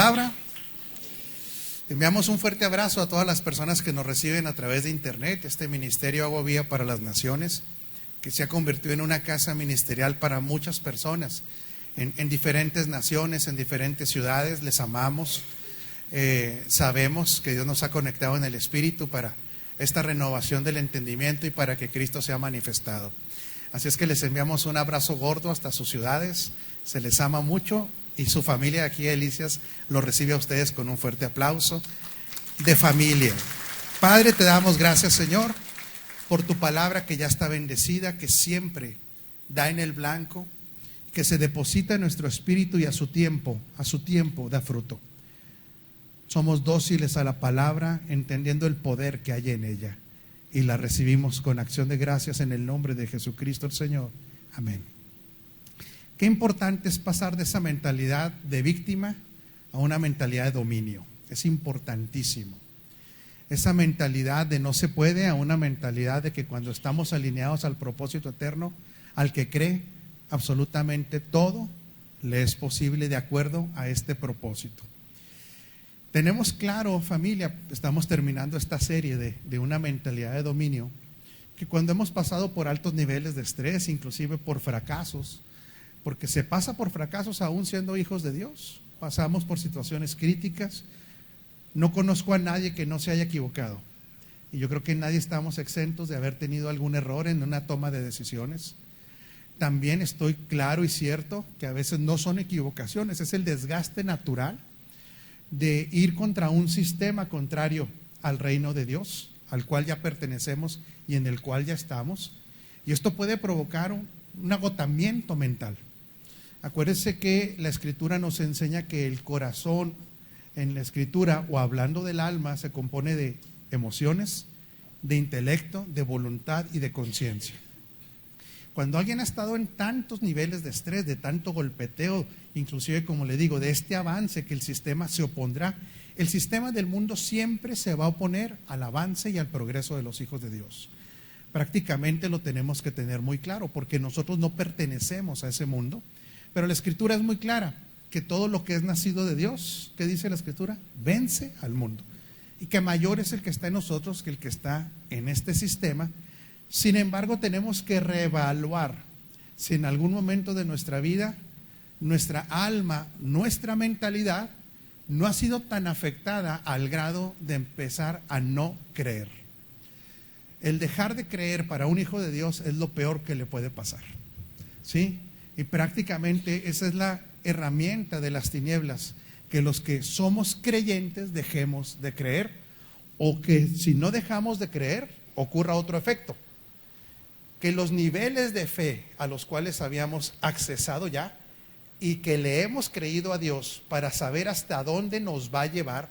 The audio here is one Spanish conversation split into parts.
palabra. Enviamos un fuerte abrazo a todas las personas que nos reciben a través de internet. Este ministerio Agua Viva para las Naciones, que se ha convertido en una casa ministerial para muchas personas en diferentes naciones, en diferentes ciudades. Les amamos. Sabemos que Dios nos ha conectado en el Espíritu para esta renovación del entendimiento y para que Cristo sea manifestado. Así es que les enviamos un abrazo gordo hasta sus ciudades. Se les ama mucho y su familia aquí, Elicias, lo recibe a ustedes con un fuerte aplauso de familia. Padre, te damos gracias, Señor, por tu palabra que ya está bendecida, que siempre da en el blanco, que se deposita en nuestro espíritu y a su tiempo da fruto. Somos dóciles a la palabra, entendiendo el poder que hay en ella, y la recibimos con acción de gracias en el nombre de Jesucristo el Señor. Amén. Qué importante es pasar de esa mentalidad de víctima a una mentalidad de dominio. Es importantísimo. Esa mentalidad de no se puede a una mentalidad de que cuando estamos alineados al propósito eterno, al que cree, absolutamente todo le es posible de acuerdo a este propósito. Tenemos claro, familia, estamos terminando esta serie de una mentalidad de dominio, que cuando hemos pasado por altos niveles de estrés, inclusive por fracasos, porque se pasa por fracasos aún siendo hijos de Dios, pasamos por situaciones críticas. No conozco a nadie que no se haya equivocado, y yo creo que nadie estamos exentos de haber tenido algún error en una toma de decisiones. También estoy claro y cierto que a veces no son equivocaciones, es el desgaste natural de ir contra un sistema contrario al reino de Dios, al cual ya pertenecemos y en el cual ya estamos, y esto puede provocar un agotamiento mental. Acuérdense que la Escritura nos enseña que el corazón en la Escritura, o hablando del alma, se compone de emociones, de intelecto, de voluntad y de conciencia. Cuando alguien ha estado en tantos niveles de estrés, de tanto golpeteo, inclusive, como le digo, de este avance que el sistema se opondrá, el sistema del mundo siempre se va a oponer al avance y al progreso de los hijos de Dios. Prácticamente lo tenemos que tener muy claro, porque nosotros no pertenecemos a ese mundo, pero la Escritura es muy clara, que todo lo que es nacido de Dios, ¿qué dice la Escritura? Vence al mundo, y que mayor es el que está en nosotros que el que está en este sistema. Sin embargo, tenemos que reevaluar si en algún momento de nuestra vida, nuestra alma, nuestra mentalidad no ha sido tan afectada al grado de empezar a no creer. El dejar de creer para un hijo de Dios es lo peor que le puede pasar, ¿sí? Y prácticamente esa es la herramienta de las tinieblas, que los que somos creyentes dejemos de creer, o que si no dejamos de creer, ocurra otro efecto, que los niveles de fe a los cuales habíamos accesado ya y que le hemos creído a Dios para saber hasta dónde nos va a llevar,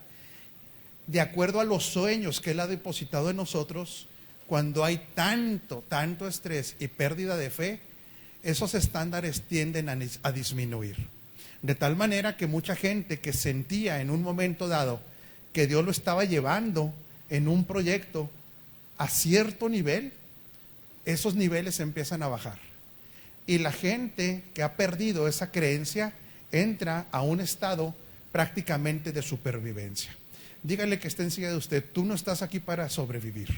de acuerdo a los sueños que Él ha depositado en nosotros, cuando hay tanto estrés y pérdida de fe, esos estándares tienden a disminuir. De tal manera que mucha gente que sentía en un momento dado que Dios lo estaba llevando en un proyecto a cierto nivel, esos niveles empiezan a bajar. Y la gente que ha perdido esa creencia entra a un estado prácticamente de supervivencia. Dígale que esté enseguida de usted: tú no estás aquí para sobrevivir,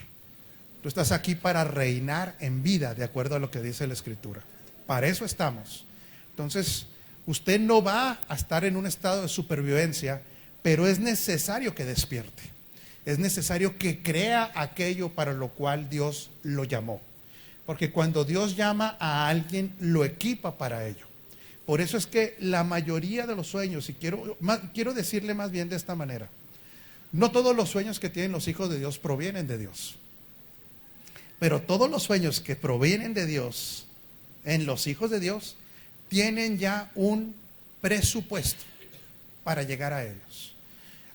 tú estás aquí para reinar en vida, de acuerdo a lo que dice la Escritura. Para eso estamos. Entonces, usted no va a estar en un estado de supervivencia, pero es necesario que despierte. Es necesario que crea aquello para lo cual Dios lo llamó. Porque cuando Dios llama a alguien, lo equipa para ello. Por eso es que la mayoría de los sueños, y quiero decirle más bien de esta manera, no todos los sueños que tienen los hijos de Dios provienen de Dios. Pero todos los sueños que provienen de Dios, en los hijos de Dios, tienen ya un presupuesto para llegar a ellos.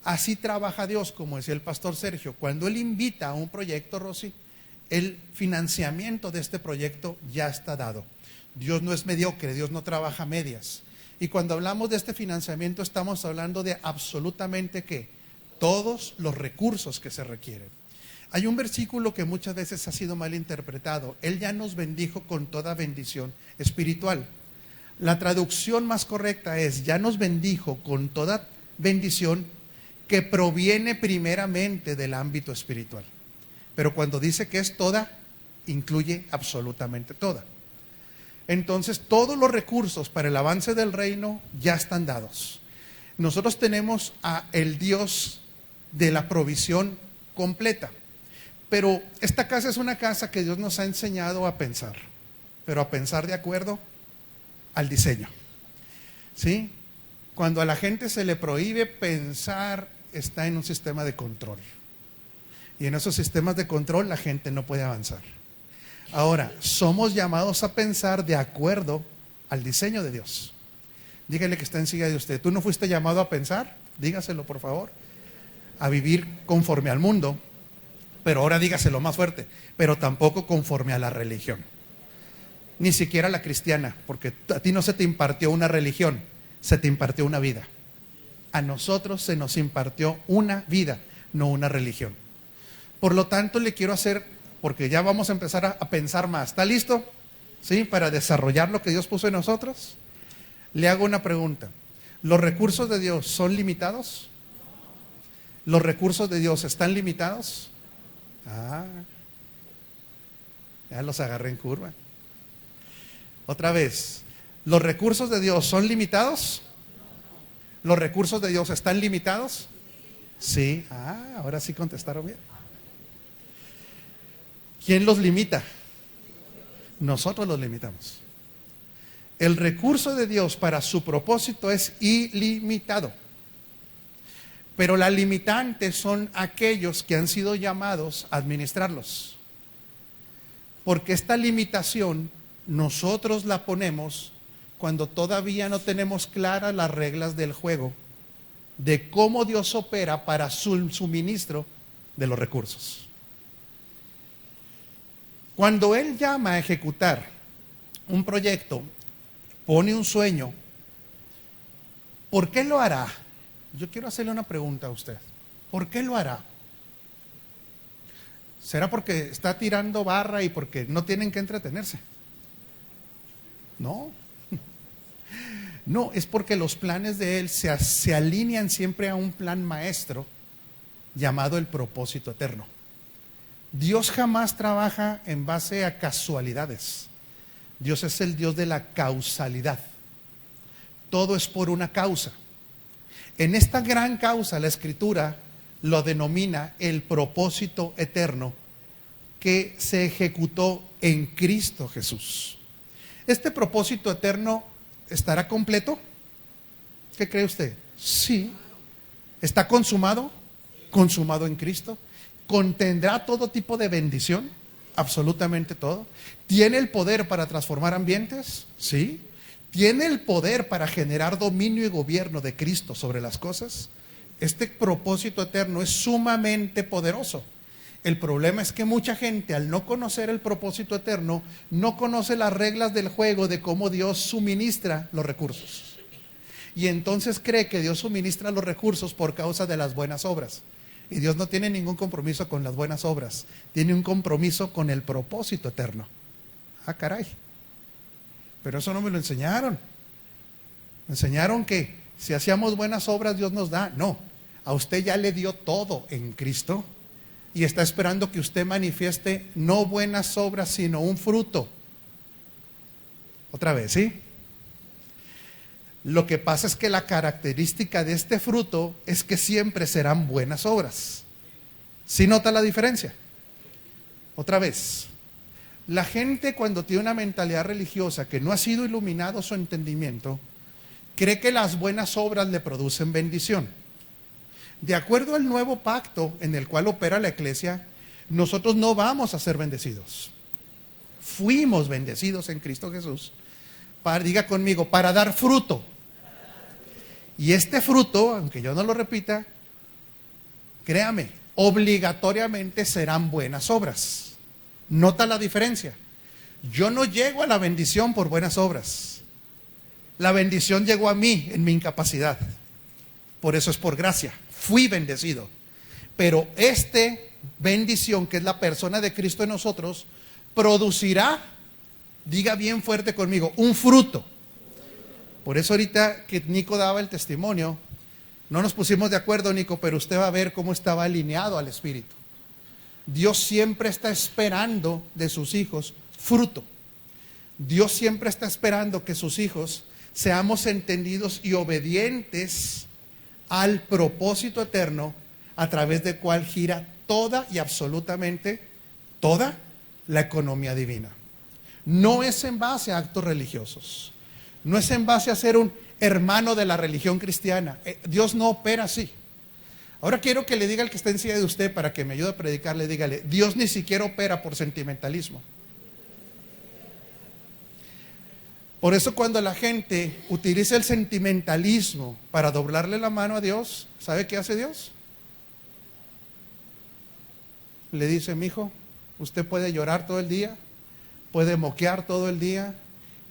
Así trabaja Dios, como decía el pastor Sergio. Cuando Él invita a un proyecto, Rosy, el financiamiento de este proyecto ya está dado. Dios no es mediocre, Dios no trabaja a medias. Y cuando hablamos de este financiamiento, estamos hablando de absolutamente ¿qué? Todos los recursos que se requieren. Hay un versículo que muchas veces ha sido mal interpretado. Él ya nos bendijo con toda bendición espiritual. La traducción más correcta es: ya nos bendijo con toda bendición que proviene primeramente del ámbito espiritual. Pero cuando dice que es toda, incluye absolutamente toda. Entonces, todos los recursos para el avance del reino ya están dados. Nosotros tenemos a el Dios de la provisión completa. Pero esta casa es una casa que Dios nos ha enseñado a pensar, pero a pensar de acuerdo al diseño. ¿Sí? Cuando a la gente se le prohíbe pensar, está en un sistema de control. Y en esos sistemas de control la gente no puede avanzar. Ahora, somos llamados a pensar de acuerdo al diseño de Dios. Dígale que está en silla de usted. ¿Tú no fuiste llamado a pensar? Dígaselo, por favor. A vivir conforme al mundo. Pero ahora dígaselo más fuerte. Pero tampoco conforme a la religión. Ni siquiera la cristiana. Porque a ti no se te impartió una religión. Se te impartió una vida. A nosotros se nos impartió una vida, no una religión. Por lo tanto, le quiero hacer, porque ya vamos a empezar a pensar más. ¿Está listo? ¿Sí? Para desarrollar lo que Dios puso en nosotros. Le hago una pregunta. ¿Los recursos de Dios son limitados? ¿Los recursos de Dios están limitados? Ya los agarré en curva. Otra vez. ¿Los recursos de Dios son limitados? ¿Los recursos de Dios están limitados? Sí. Ahora sí contestaron bien. ¿Quién los limita? Nosotros los limitamos. El recurso de Dios para su propósito es ilimitado. Pero la limitante son aquellos que han sido llamados a administrarlos. Porque esta limitación nosotros la ponemos cuando todavía no tenemos claras las reglas del juego de cómo Dios opera para su suministro de los recursos. Cuando Él llama a ejecutar un proyecto, pone un sueño, ¿por qué lo hará? Yo quiero hacerle una pregunta a usted. ¿Por qué lo hará? ¿Será porque está tirando barra y porque no tienen que entretenerse? No. No, es porque los planes de Él se alinean siempre a un plan maestro llamado el propósito eterno. Dios jamás trabaja en base a casualidades. Dios es el Dios de la causalidad. Todo es por una causa. En esta gran causa, la Escritura lo denomina el propósito eterno que se ejecutó en Cristo Jesús. Este propósito eterno ¿estará completo? ¿Qué cree usted? Sí. ¿Está consumado? Consumado en Cristo. ¿Contendrá todo tipo de bendición? Absolutamente todo. ¿Tiene el poder para transformar ambientes? Sí. ¿Tiene el poder para generar dominio y gobierno de Cristo sobre las cosas? Este propósito eterno es sumamente poderoso. El problema es que mucha gente, al no conocer el propósito eterno, no conoce las reglas del juego de cómo Dios suministra los recursos. Y entonces cree que Dios suministra los recursos por causa de las buenas obras. Y Dios no tiene ningún compromiso con las buenas obras. Tiene un compromiso con el propósito eterno. Caray. Pero eso no me lo enseñaron. Me enseñaron que si hacíamos buenas obras, Dios nos da. No, a usted ya le dio todo en Cristo. Y está esperando que usted manifieste no buenas obras, sino un fruto. Otra vez, ¿sí? Lo que pasa es que la característica de este fruto es que siempre serán buenas obras. ¿Sí nota la diferencia? Otra vez. La gente cuando tiene una mentalidad religiosa que no ha sido iluminado su entendimiento, cree que las buenas obras le producen bendición. De acuerdo al nuevo pacto en el cual opera la iglesia, nosotros no vamos a ser bendecidos. Fuimos bendecidos en Cristo Jesús. Diga conmigo, para dar fruto. Y este fruto, aunque yo no lo repita, créame, obligatoriamente serán buenas obras. ¿Nota la diferencia? Yo no llego a la bendición por buenas obras. La bendición llegó a mí en mi incapacidad. Por eso es por gracia. Fui bendecido. Pero esta bendición, que es la persona de Cristo en nosotros, producirá, diga bien fuerte conmigo, un fruto. Por eso ahorita que Nico daba el testimonio, No nos pusimos de acuerdo, Nico, pero usted va a ver cómo estaba alineado al Espíritu. Dios siempre está esperando de sus hijos fruto. Dios siempre está esperando que sus hijos seamos entendidos y obedientes al propósito eterno a través del cual gira toda y absolutamente toda la economía divina. No es en base a actos religiosos, no es en base a ser un hermano de la religión cristiana. Dios no opera así. Ahora quiero que le diga al que está en silla de usted, para que me ayude a predicarle, dígale: Dios ni siquiera opera por sentimentalismo. Por eso cuando la gente utiliza el sentimentalismo para doblarle la mano a Dios, ¿sabe qué hace Dios? Le dice: mijo, usted puede llorar todo el día, puede moquear todo el día,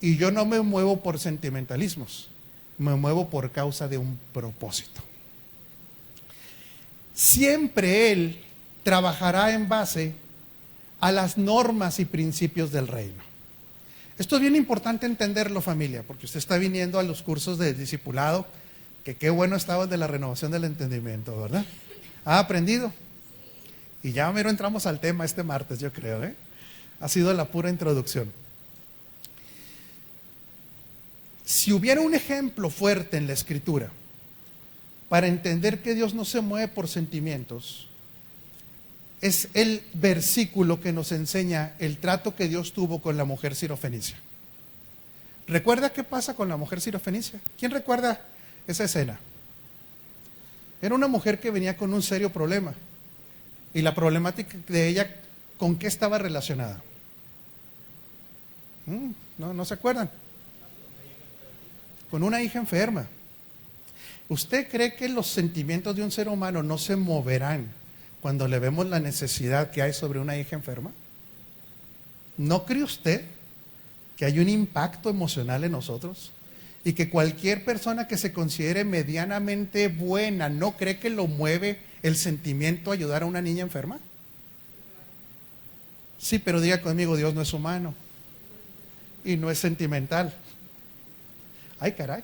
y yo no me muevo por sentimentalismos, me muevo por causa de un propósito. Siempre Él trabajará en base a las normas y principios del reino. Esto es bien importante entenderlo, familia, porque usted está viniendo a los cursos de discipulado, que qué bueno estaba el de la renovación del entendimiento, ¿verdad? ¿Ha aprendido? Y ya mero entramos al tema este martes, yo creo, ¿eh? Ha sido la pura introducción. Si hubiera un ejemplo fuerte en la Escritura para entender que Dios no se mueve por sentimientos, es el versículo que nos enseña el trato que Dios tuvo con la mujer sirofenicia. ¿Recuerda qué pasa con la mujer sirofenicia? ¿Quién recuerda esa escena? Era una mujer que venía con un serio problema. Y la problemática de ella, ¿con qué estaba relacionada? ¿No se acuerdan? Con una hija enferma. ¿Usted cree que los sentimientos de un ser humano no se moverán cuando le vemos la necesidad que hay sobre una hija enferma? ¿No cree usted que hay un impacto emocional en nosotros? Y que cualquier persona que se considere medianamente buena, ¿no cree que lo mueve el sentimiento a ayudar a una niña enferma? Sí, pero diga conmigo: Dios no es humano y no es sentimental. Ay, caray.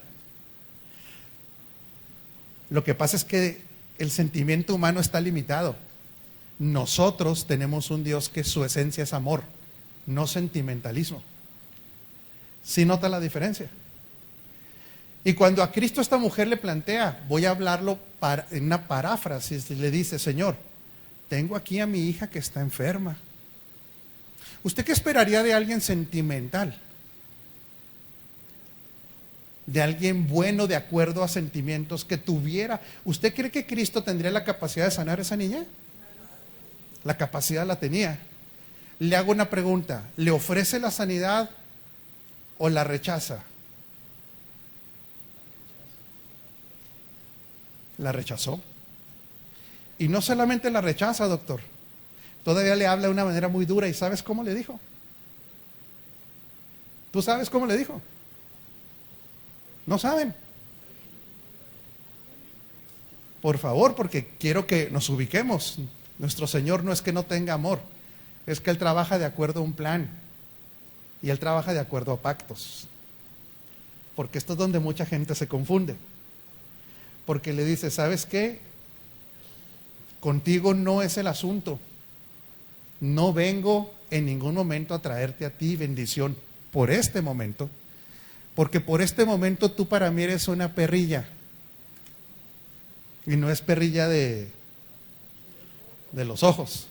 Lo que pasa es que el sentimiento humano está limitado. Nosotros tenemos un Dios que su esencia es amor, no sentimentalismo. ¿Sí nota la diferencia? Y cuando a Cristo esta mujer le plantea, voy a hablarlo en una paráfrasis, le dice: Señor, tengo aquí a mi hija que está enferma. ¿Usted qué esperaría de alguien sentimental? De alguien bueno de acuerdo a sentimientos que tuviera. ¿Usted cree que Cristo tendría la capacidad de sanar a esa niña? La capacidad la tenía. Le hago una pregunta: ¿le ofrece la sanidad o la rechaza? La rechazó. Y no solamente la rechaza, doctor, todavía le habla de una manera muy dura. ¿Y sabes cómo le dijo? ¿Tú sabes cómo le dijo? ¿No saben? Por favor, porque quiero que nos ubiquemos. Nuestro Señor no es que no tenga amor, es que Él trabaja de acuerdo a un plan y Él trabaja de acuerdo a pactos. Porque esto es donde mucha gente se confunde. Porque le dice: ¿sabes qué? Contigo no es el asunto. No vengo en ningún momento a traerte a ti bendición por este momento, porque por este momento tú para mí eres una perrilla. Y no es perrilla de los ojos.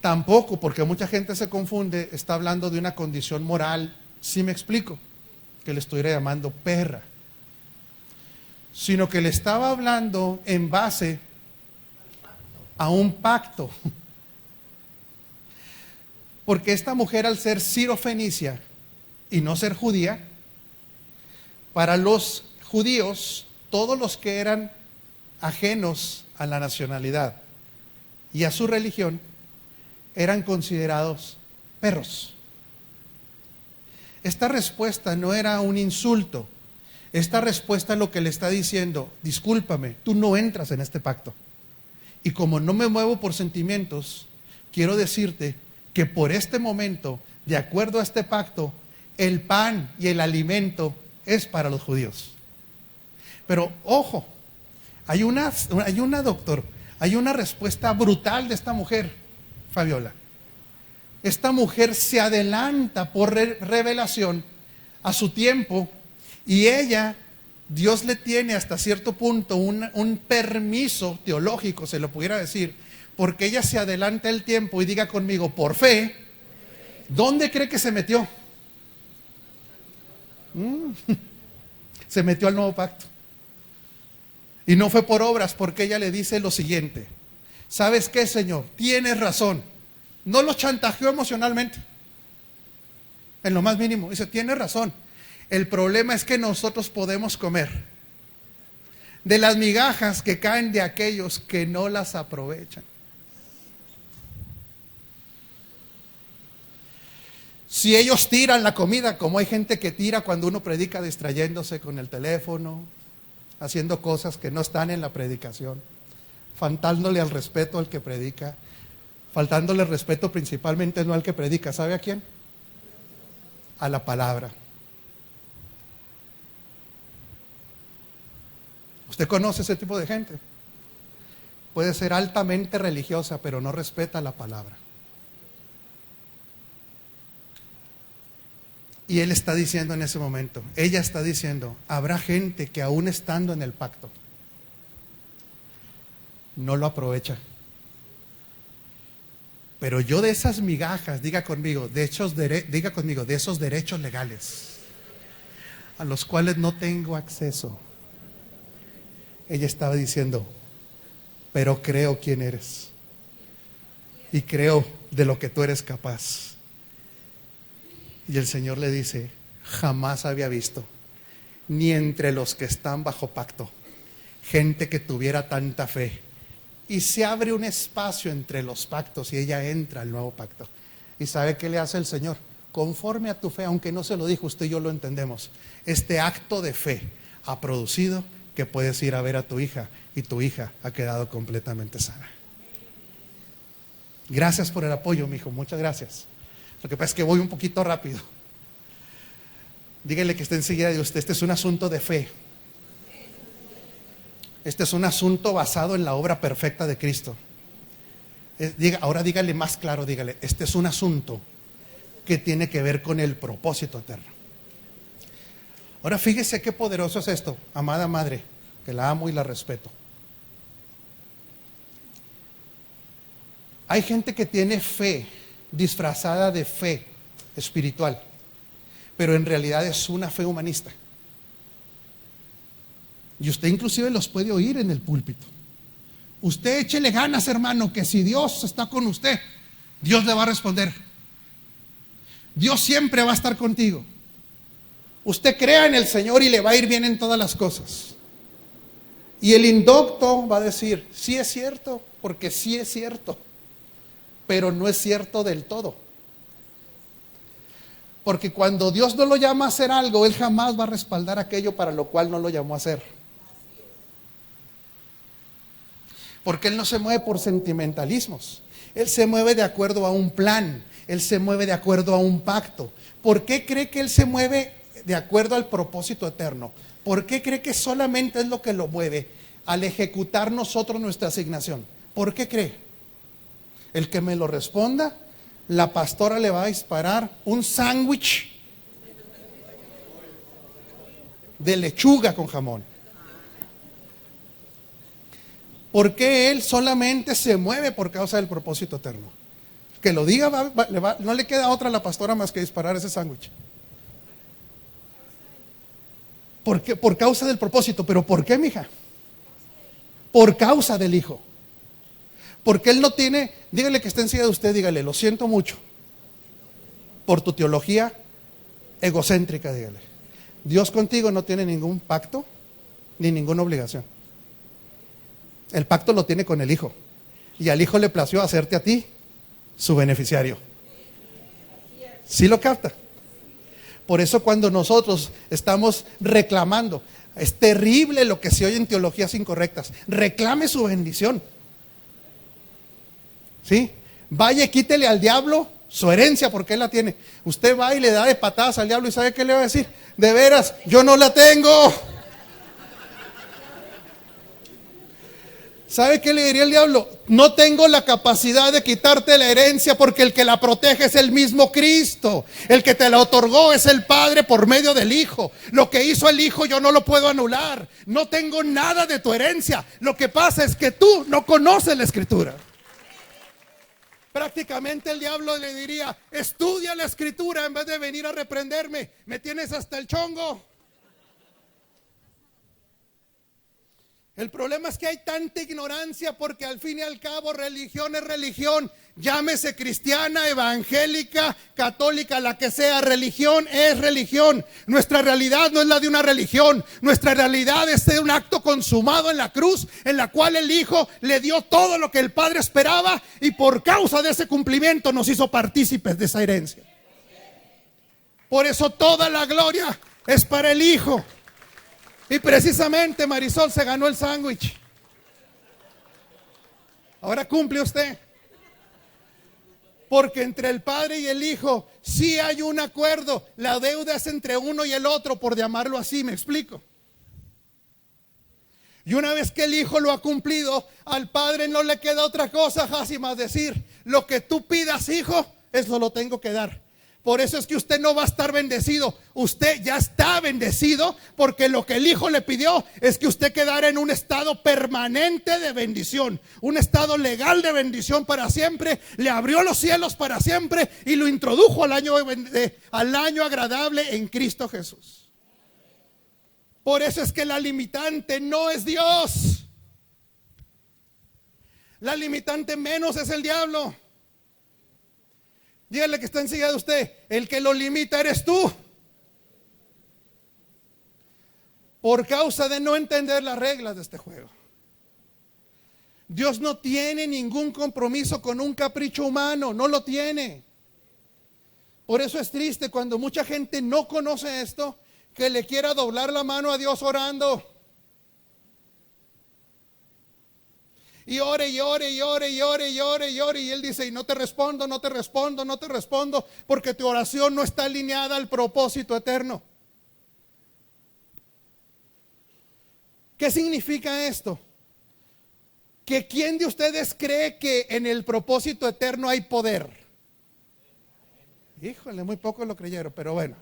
Tampoco, porque mucha gente se confunde, está hablando de una condición moral. ¿Sí me explico? Que le estuviera llamando perra. Sino que le estaba hablando en base a un pacto. Porque esta mujer, al ser sirofenicia y no ser judía, para los judíos, todos los que eran ajenos a la nacionalidad y a su religión eran considerados perros. Esta respuesta no era un insulto. Esta respuesta lo que le está diciendo: discúlpame, tú no entras en este pacto. Y como no me muevo por sentimientos, quiero decirte que por este momento, de acuerdo a este pacto, el pan y el alimento es para los judíos. Pero ojo, hay una respuesta brutal de esta mujer, Fabiola. Esta mujer se adelanta por revelación a su tiempo y ella, Dios le tiene hasta cierto punto un permiso teológico, se lo pudiera decir, porque ella se adelanta el tiempo y diga conmigo, por fe, ¿dónde cree que se metió? Se metió al nuevo pacto. Y no fue por obras, porque ella le dice lo siguiente: ¿sabes qué, Señor? Tienes razón. No lo chantajeó emocionalmente, en lo más mínimo. Dice, tienes razón. El problema es que nosotros podemos comer de las migajas que caen de aquellos que no las aprovechan. Si ellos tiran la comida, como hay gente que tira cuando uno predica distrayéndose con el teléfono, haciendo cosas que no están en la predicación, faltándole al respeto al que predica, faltándole el respeto principalmente no al que predica, ¿sabe a quién? A la palabra. ¿Usted conoce ese tipo de gente? Puede ser altamente religiosa, pero no respeta la palabra. Y él está diciendo en ese momento, ella está diciendo, habrá gente que aún estando en el pacto, no lo aprovecha. Pero yo de esas migajas, diga conmigo, de esos derechos legales, a los cuales no tengo acceso, ella estaba diciendo, pero creo quién eres. Y creo de lo que tú eres capaz. Y el Señor le dice, jamás había visto, ni entre los que están bajo pacto, gente que tuviera tanta fe. Y se abre un espacio entre los pactos y ella entra al nuevo pacto. ¿Y sabe qué le hace el Señor? Conforme a tu fe, aunque no se lo dijo, usted y yo lo entendemos. Este acto de fe ha producido que puedes ir a ver a tu hija y tu hija ha quedado completamente sana. Gracias por el apoyo, mi hijo, muchas gracias. Lo que pasa es que voy un poquito rápido. Dígale que esté enseguida de usted. Este es un asunto de fe. Este es un asunto basado en la obra perfecta de Cristo. Ahora dígale más claro, dígale, este es un asunto que tiene que ver con el propósito eterno. Ahora fíjese qué poderoso es esto, amada madre, que la amo y la respeto. Hay gente que tiene fe disfrazada de fe espiritual, pero en realidad es una fe humanista. Y usted inclusive los puede oír en el púlpito. Usted échele ganas, hermano, que si Dios está con usted, Dios le va a responder. Dios siempre va a estar contigo. Usted crea en el Señor y le va a ir bien en todas las cosas. Y el indocto va a decir, sí es cierto, porque sí es cierto, pero no es cierto del todo. Porque cuando Dios no lo llama a hacer algo, Él jamás va a respaldar aquello para lo cual no lo llamó a hacer. Porque Él no se mueve por sentimentalismos. Él se mueve de acuerdo a un plan. Él se mueve de acuerdo a un pacto. ¿Por qué cree que Él se mueve de acuerdo al propósito eterno? ¿Por qué cree que solamente es lo que lo mueve al ejecutar nosotros nuestra asignación? ¿Por qué cree? El que me lo responda, la pastora le va a disparar un sándwich de lechuga con jamón. ¿Por qué Él solamente se mueve por causa del propósito eterno? Que lo diga, no le queda otra a la pastora más que disparar ese sándwich. ¿Por qué? Por causa del propósito. ¿Pero por qué, mija? Por causa del Hijo. Porque Él no tiene, dígale que esté enseguida de usted, dígale, lo siento mucho por tu teología egocéntrica, dígale. Dios contigo no tiene ningún pacto ni ninguna obligación. El pacto lo tiene con el Hijo. Y al Hijo le plació hacerte a ti su beneficiario. ¿Sí lo capta? Por eso cuando nosotros estamos reclamando, es terrible lo que se oye en teologías incorrectas. Reclame su bendición. ¿Sí? Vaya, quítele al diablo su herencia porque él la tiene. Usted va y le da de patadas al diablo y ¿sabe qué le va a decir? De veras, yo no la tengo. ¿Sabe qué le diría el diablo? No tengo la capacidad de quitarte la herencia porque el que la protege es el mismo Cristo. El que te la otorgó es el Padre por medio del Hijo. Lo que hizo el Hijo yo no lo puedo anular. No tengo nada de tu herencia. Lo que pasa es que tú no conoces la Escritura. Prácticamente el diablo le diría: estudia la Escritura en vez de venir a reprenderme. Me tienes hasta el chongo. El problema es que hay tanta ignorancia porque al fin y al cabo religión es religión. Llámese cristiana, evangélica, católica, la que sea, religión es religión. Nuestra realidad no es la de una religión. Nuestra realidad es de un acto consumado en la cruz, en la cual el Hijo le dio todo lo que el Padre esperaba y por causa de ese cumplimiento nos hizo partícipes de esa herencia. Por eso toda la gloria es para el Hijo. Y precisamente Marisol se ganó el sándwich. Ahora cumple usted. Porque entre el Padre y el Hijo sí hay un acuerdo. La deuda es entre uno y el otro, por llamarlo así, ¿me explico? Y una vez que el Hijo lo ha cumplido, al Padre no le queda otra cosa casi más decir: lo que tú pidas, Hijo, eso lo tengo que dar. Por eso es que usted no va a estar bendecido. Usted ya está bendecido porque lo que el Hijo le pidió es que usted quedara en un estado permanente de bendición, un estado legal de bendición para siempre. Le abrió los cielos para siempre y lo introdujo al año agradable en Cristo Jesús. Por eso es que la limitante no es Dios. La limitante menos es el diablo. Dígale que está enseguida de usted: el que lo limita eres tú. Por causa de no entender las reglas de este juego. Dios no tiene ningún compromiso con un capricho humano, no lo tiene. Por eso es triste cuando mucha gente no conoce esto, que le quiera doblar la mano a Dios orando. Y ore, y ore, y ore, y ore, y ore, y ore. Y él dice: y no te respondo, no te respondo, no te respondo, porque tu oración no está alineada al propósito eterno. ¿Qué significa esto? Que ¿quién de ustedes cree que en el propósito eterno hay poder? Híjole, muy pocos lo creyeron, pero bueno.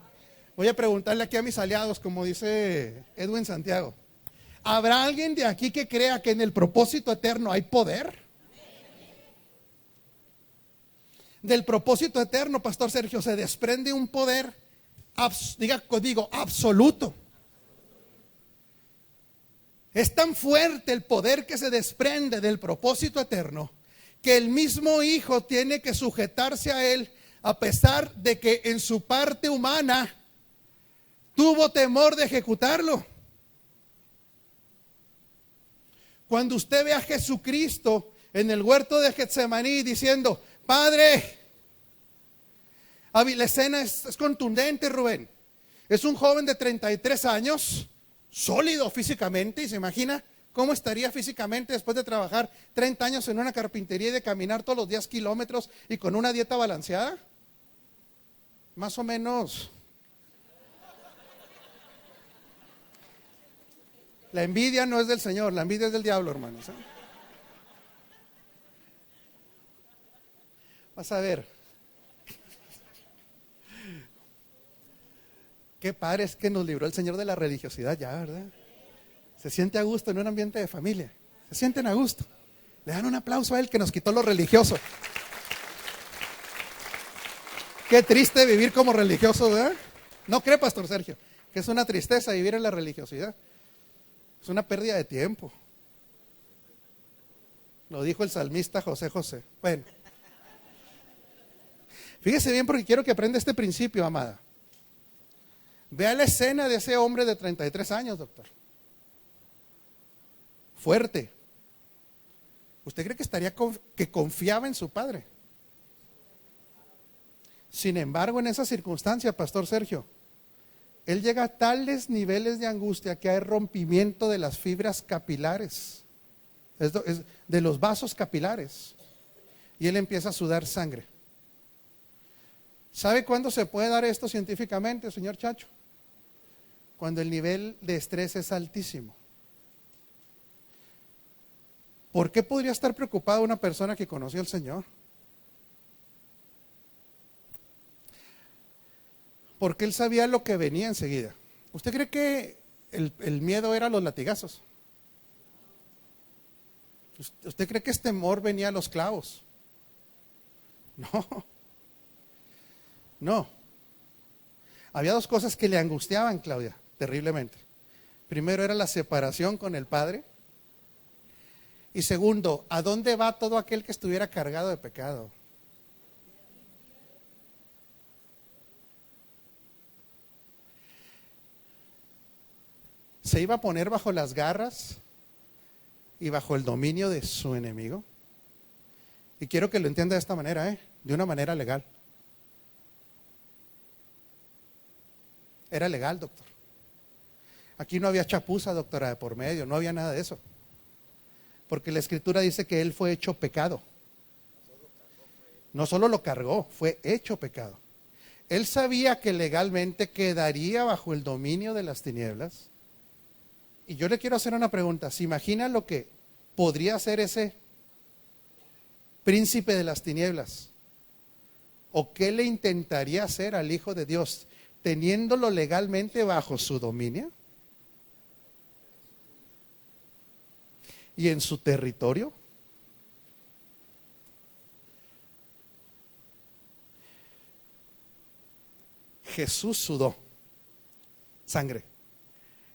Voy a preguntarle aquí a mis aliados, como dice Edwin Santiago. ¿Habrá alguien de aquí que crea que en el propósito eterno hay poder? Del propósito eterno, Pastor Sergio, se desprende un poder, digo, absoluto. Es tan fuerte el poder que se desprende del propósito eterno que el mismo Hijo tiene que sujetarse a él, a pesar de que en su parte humana tuvo temor de ejecutarlo. Cuando usted ve a Jesucristo en el huerto de Getsemaní diciendo: Padre, la escena es contundente, Rubén. Es un joven de 33 años, sólido físicamente, y se imagina cómo estaría físicamente después de trabajar 30 años en una carpintería y de caminar todos los días kilómetros y con una dieta balanceada. Más o menos. La envidia no es del Señor, la envidia es del diablo, hermanos. Vas a ver. Qué padre es que nos libró el Señor de la religiosidad ya, ¿verdad? Se siente a gusto en un ambiente de familia. Se sienten a gusto. Le dan un aplauso a Él que nos quitó lo religioso. Qué triste vivir como religioso, ¿verdad? ¿No cree, Pastor Sergio, que es una tristeza vivir en la religiosidad? Es una pérdida de tiempo. Lo dijo el salmista José José. Bueno, fíjese bien porque quiero que aprenda este principio, amada. Vea la escena de ese hombre de 33 años, doctor. Fuerte. ¿Usted cree que confiaba en su padre? Sin embargo, en esa circunstancia, Pastor Sergio, él llega a tales niveles de angustia que hay rompimiento de las fibras capilares, es de los vasos capilares, y él empieza a sudar sangre. ¿Sabe cuándo se puede dar esto científicamente, señor Chacho? Cuando el nivel de estrés es altísimo. ¿Por qué podría estar preocupada una persona que conoció al Señor? Porque él sabía lo que venía enseguida. ¿Usted cree que el miedo era los latigazos? ¿Usted cree que este temor venía a los clavos? No, no. Había dos cosas que le angustiaban, Claudia, terriblemente. Primero era la separación con el Padre. Y segundo, ¿a dónde va todo aquel que estuviera cargado de pecado? ¿Se iba a poner bajo las garras y bajo el dominio de su enemigo? Y quiero que lo entienda de esta manera, de una manera legal. Era legal, doctor. Aquí no había chapuza, doctora, de por medio, no había nada de eso. Porque la Escritura dice que él fue hecho pecado. No solo lo cargó, fue hecho pecado. Él sabía que legalmente quedaría bajo el dominio de las tinieblas. Y yo le quiero hacer una pregunta. ¿Se imagina lo que podría hacer ese príncipe de las tinieblas? ¿O qué le intentaría hacer al Hijo de Dios teniéndolo legalmente bajo su dominio? ¿Y en su territorio? Jesús sudó sangre.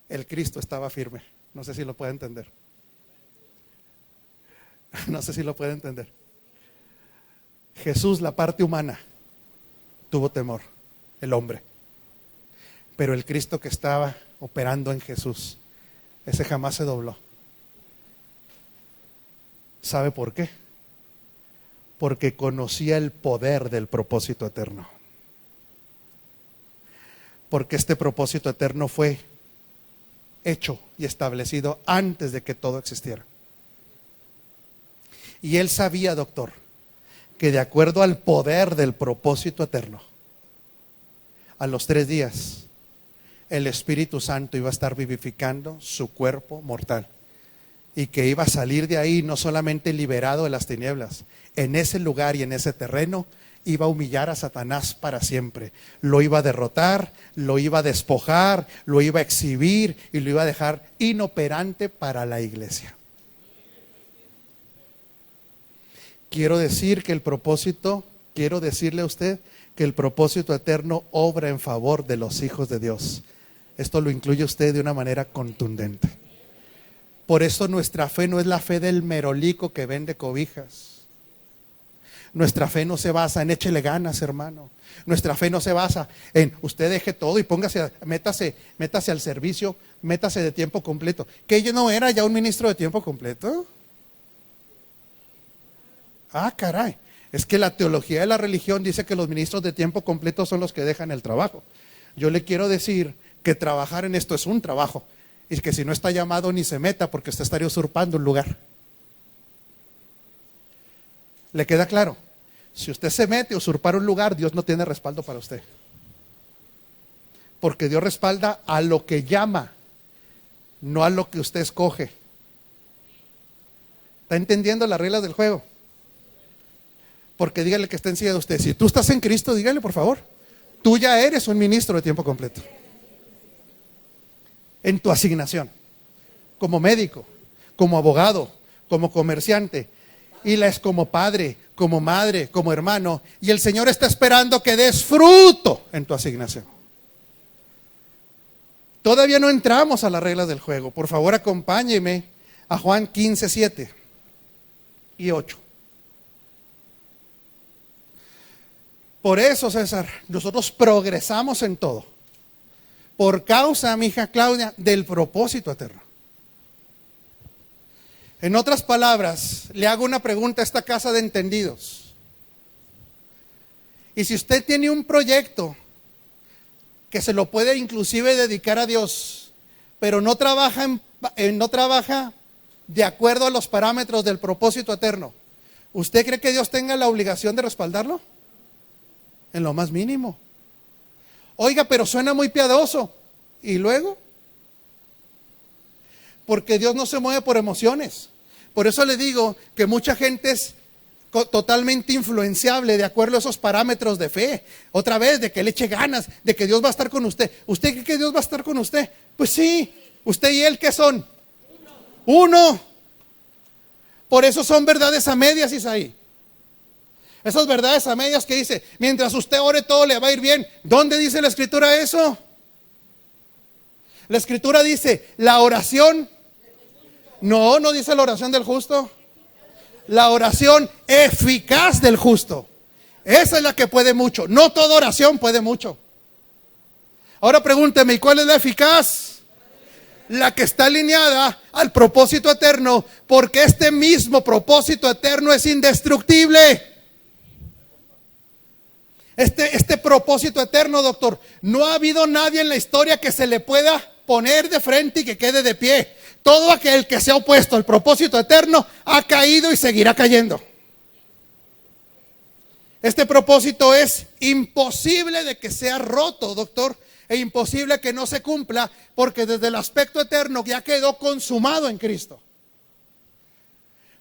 El Cristo estaba firme. No sé si lo puede entender. No sé si lo puede entender. Jesús, la parte humana, tuvo temor, el hombre. Pero el Cristo que estaba operando en Jesús, ese jamás se dobló. ¿Sabe por qué? Porque conocía el poder del propósito eterno. Porque este propósito eterno fue hecho y establecido antes de que todo existiera. Y él sabía, doctor, que de acuerdo al poder del propósito eterno, a los 3 días, el Espíritu Santo iba a estar vivificando su cuerpo mortal. Y que iba a salir de ahí no solamente liberado de las tinieblas, en ese lugar y en ese terreno, iba a humillar a Satanás para siempre. Lo iba a derrotar, lo iba a despojar, lo iba a exhibir y lo iba a dejar inoperante para la iglesia. Quiero decirle a usted que el propósito eterno obra en favor de los hijos de Dios. Esto lo incluye usted de una manera contundente. Por eso nuestra fe no es la fe del merolico que vende cobijas. Nuestra fe no se basa en échele ganas, hermano. Nuestra fe no se basa en usted deje todo y métase al servicio, métase de tiempo completo. ¿Que yo no era ya un ministro de tiempo completo? Ah, caray. Es que la teología de la religión dice que los ministros de tiempo completo son los que dejan el trabajo. Yo le quiero decir que trabajar en esto es un trabajo. Y que si no está llamado ni se meta porque usted estaría usurpando un lugar. ¿Le queda claro? Si usted se mete a usurpar un lugar, Dios no tiene respaldo para usted. Porque Dios respalda a lo que llama, no a lo que usted escoge. ¿Está entendiendo las reglas del juego? Porque dígale que está encima de usted. Si tú estás en Cristo, dígale por favor. Tú ya eres un ministro de tiempo completo. En tu asignación. Como médico, como abogado, como comerciante. Y la es como padre, como madre, como hermano. Y el Señor está esperando que des fruto en tu asignación. Todavía no entramos a las reglas del juego. Por favor, acompáñeme a Juan 15, 7 y 8. Por eso, César, nosotros progresamos en todo. Por causa, mi hija Claudia, del propósito eterno. En otras palabras, le hago una pregunta a esta casa de entendidos. Y si usted tiene un proyecto que se lo puede inclusive dedicar a Dios, pero no trabaja de acuerdo a los parámetros del propósito eterno, ¿usted cree que Dios tenga la obligación de respaldarlo? En lo más mínimo. Oiga, pero suena muy piadoso. ¿Y luego? Porque Dios no se mueve por emociones. Por eso le digo que mucha gente es totalmente influenciable de acuerdo a esos parámetros de fe. Otra vez, de que le eche ganas, de que Dios va a estar con usted. ¿Usted cree que Dios va a estar con usted? Pues sí. ¿Usted y Él qué son? Uno. Por eso son verdades a medias, Isaí. Esas verdades a medias que dice, mientras usted ore todo le va a ir bien. ¿Dónde dice la Escritura eso? La Escritura dice, la oración. No, no dice la oración del justo. La oración eficaz del justo. Esa es la que puede mucho. No toda oración puede mucho. Ahora pregúnteme, ¿y cuál es la eficaz? La que está alineada al propósito eterno, porque este mismo propósito eterno es indestructible. Este propósito eterno, doctor, no ha habido nadie en la historia que se le pueda poner de frente y que quede de pie. Todo aquel que se ha opuesto al propósito eterno ha caído y seguirá cayendo. Este propósito es imposible de que sea roto, doctor, e imposible que no se cumpla, porque desde el aspecto eterno ya quedó consumado en Cristo.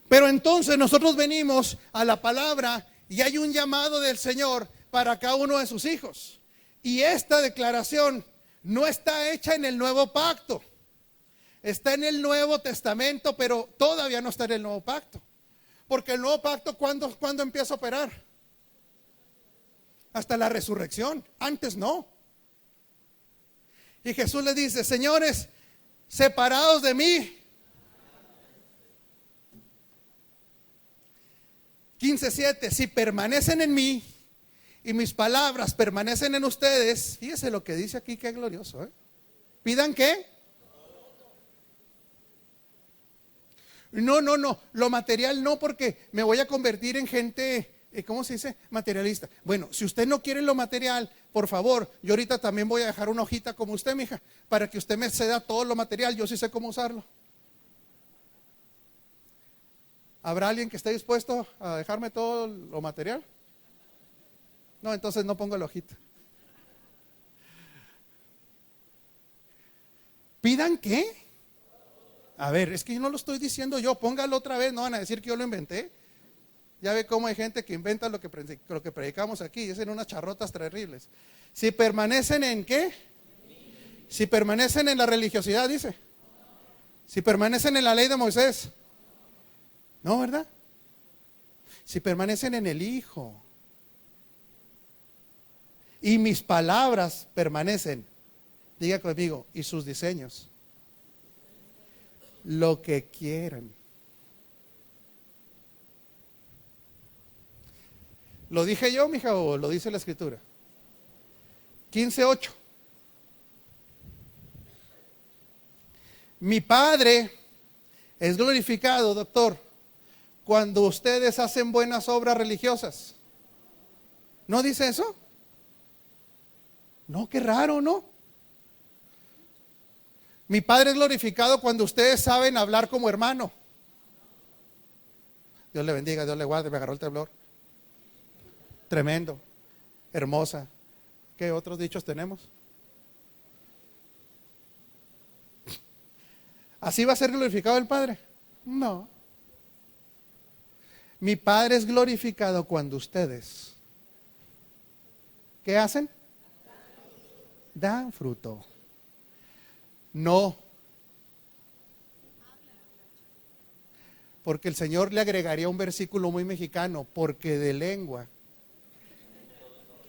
Pero entonces nosotros venimos a la palabra y hay un llamado del Señor para cada uno de sus hijos. Y esta declaración no está hecha en el nuevo pacto. Está en el Nuevo Testamento, pero todavía no está en el nuevo pacto. Porque el nuevo pacto, ¿cuándo empieza a operar? Hasta la resurrección. Antes no. Y Jesús le dice, señores, separados de mí. 15:7, si permanecen en mí y mis palabras permanecen en ustedes. Fíjese lo que dice aquí, qué glorioso, ¿eh? ¿Pidan qué? No, lo material no, porque me voy a convertir en gente, ¿cómo se dice? Materialista. Bueno, si usted no quiere lo material, por favor, yo ahorita también voy a dejar una hojita como usted, mija, para que usted me ceda todo lo material, yo sí sé cómo usarlo. ¿Habrá alguien que esté dispuesto a dejarme todo lo material? No, entonces no pongo la hojita. ¿Pidan qué? A ver, es que yo no lo estoy diciendo yo, póngalo otra vez, no van a decir que yo lo inventé. Ya ve cómo hay gente que inventa lo que predicamos aquí, es en unas charrotas terribles. Si permanecen en ¿qué? Si permanecen en la religiosidad, dice. Si permanecen en la ley de Moisés. No, ¿verdad? Si permanecen en el Hijo. Y mis palabras permanecen, diga conmigo, y sus diseños. Lo que quieran. ¿Lo dije yo, mija, o lo dice la Escritura? 15:8. Mi Padre es glorificado, doctor, cuando ustedes hacen buenas obras religiosas. ¿No dice eso? No, qué raro, ¿no? Mi Padre es glorificado cuando ustedes saben hablar como hermano. Dios le bendiga, Dios le guarde, me agarró el temblor. Tremendo, hermosa. ¿Qué otros dichos tenemos? ¿Así va a ser glorificado el Padre? No. Mi Padre es glorificado cuando ustedes, ¿qué hacen? Dan fruto. No. Porque el Señor le agregaría un versículo muy mexicano, porque de lengua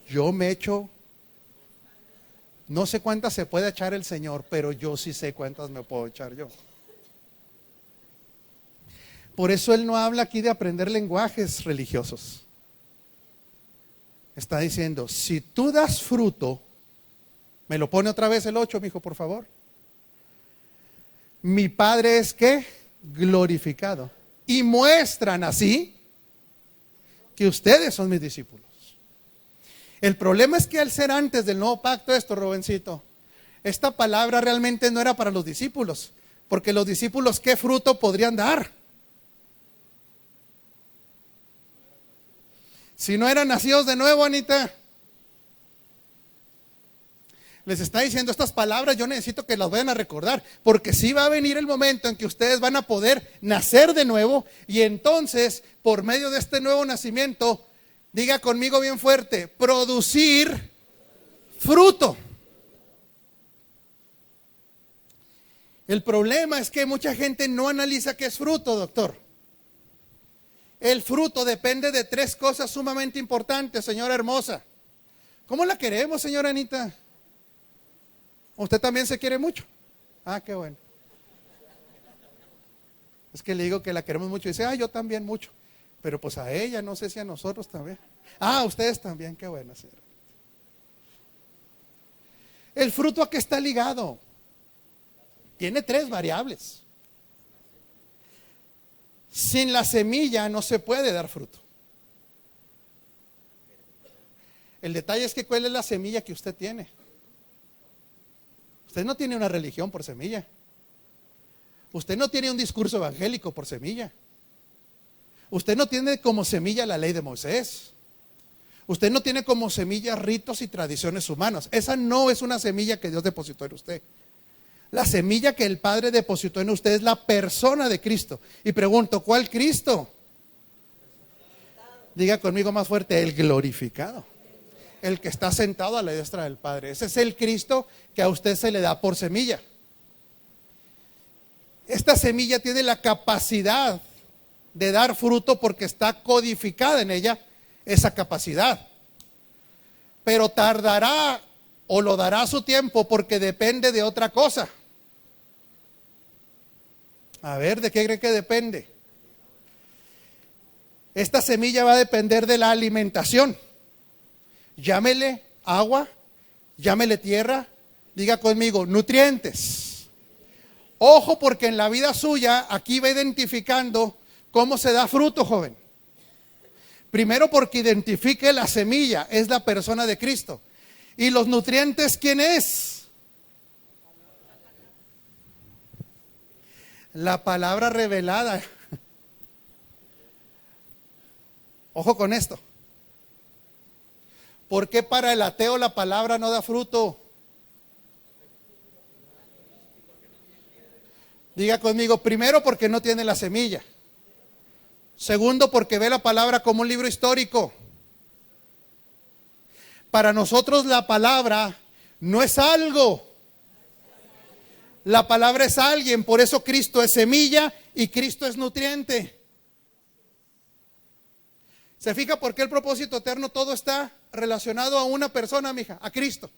yo me echo, no sé cuántas se puede echar el Señor, pero yo sí sé cuántas me puedo echar yo. Por eso Él no habla aquí de aprender lenguajes religiosos. Está diciendo, si tú das fruto, me lo pone otra vez el 8, mijo, por favor. Mi Padre es ¿qué? Glorificado. Y muestran así que ustedes son mis discípulos. El problema es que al ser antes del nuevo pacto esto, Robencito, esta palabra realmente no era para los discípulos, porque los discípulos ¿qué fruto podrían dar? Si no eran nacidos de nuevo, Anita. Les está diciendo estas palabras, yo necesito que las vayan a recordar, porque sí va a venir el momento en que ustedes van a poder nacer de nuevo, y entonces, por medio de este nuevo nacimiento, diga conmigo bien fuerte, producir fruto. El problema es que mucha gente no analiza qué es fruto, doctor. El fruto depende de 3 cosas sumamente importantes, señora hermosa. ¿Cómo la queremos, señora Anita? ¿Usted también se quiere mucho? Ah, qué bueno. Es que le digo que la queremos mucho y dice, yo también mucho. Pero pues a ella, no sé si a nosotros también. Ustedes también, qué bueno, señora. ¿El fruto a qué está ligado? Tiene 3 variables. Sin la semilla no se puede dar fruto. El detalle es que ¿cuál es la semilla que usted tiene? Usted no tiene una religión por semilla. Usted no tiene un discurso evangélico por semilla. Usted no tiene como semilla la ley de Moisés. Usted no tiene como semilla ritos y tradiciones humanas. Esa no es una semilla que Dios depositó en usted. La semilla que el Padre depositó en usted es la persona de Cristo. Y pregunto, ¿cuál Cristo? Diga conmigo más fuerte, el glorificado. El que está sentado a la diestra del Padre. Ese es el Cristo que a usted se le da por semilla. Esta semilla tiene la capacidad de dar fruto porque está codificada en ella esa capacidad. Pero tardará o lo dará a su tiempo porque depende de otra cosa. A ver, ¿de qué cree que depende? Esta semilla va a depender de la alimentación. Llámele agua, llámele tierra, diga conmigo, nutrientes. Ojo, porque en la vida suya aquí va identificando cómo se da fruto, joven. Primero porque identifique la semilla, es la persona de Cristo. ¿Y los nutrientes quién es? La palabra revelada. Ojo con esto. ¿Por qué para el ateo la palabra no da fruto? Diga conmigo, primero porque no tiene la semilla. Segundo porque ve la palabra como un libro histórico. Para nosotros la palabra no es algo. La palabra es alguien, por eso Cristo es semilla y Cristo es nutriente. ¿Se fija por qué el propósito eterno todo está relacionado a una persona, mija? A Cristo.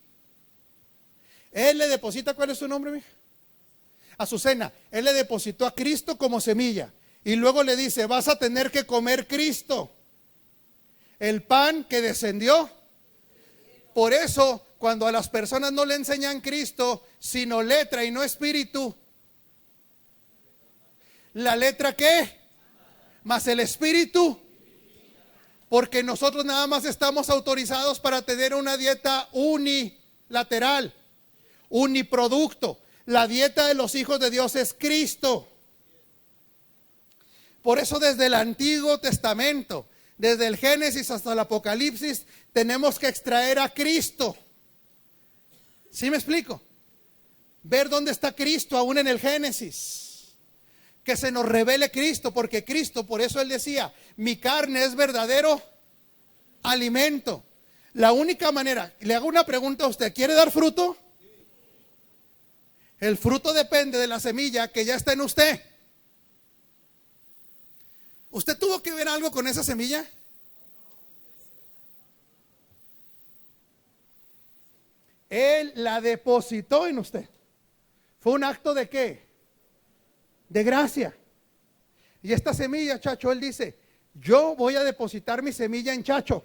Él le deposita, ¿cuál es su nombre, mija? Azucena. Él le depositó a Cristo como semilla. Y luego le dice, vas a tener que comer Cristo. El pan que descendió. Por eso, cuando a las personas no le enseñan Cristo, sino letra y no espíritu. ¿La letra qué? Más el espíritu. Porque nosotros nada más estamos autorizados para tener una dieta unilateral, uniproducto. La dieta de los hijos de Dios es Cristo. Por eso desde el Antiguo Testamento, desde el Génesis hasta el Apocalipsis, tenemos que extraer a Cristo. ¿Sí me explico? Ver dónde está Cristo aún en el Génesis. Que se nos revele Cristo, porque Cristo, por eso Él decía, mi carne es verdadero alimento. La única manera, le hago una pregunta a usted, ¿quiere dar fruto? El fruto depende de la semilla que ya está en usted. ¿Usted tuvo que ver algo con esa semilla? Él la depositó en usted. ¿Fue un acto de qué? De gracia. Y esta semilla, Chacho, él dice, yo voy a depositar mi semilla en Chacho,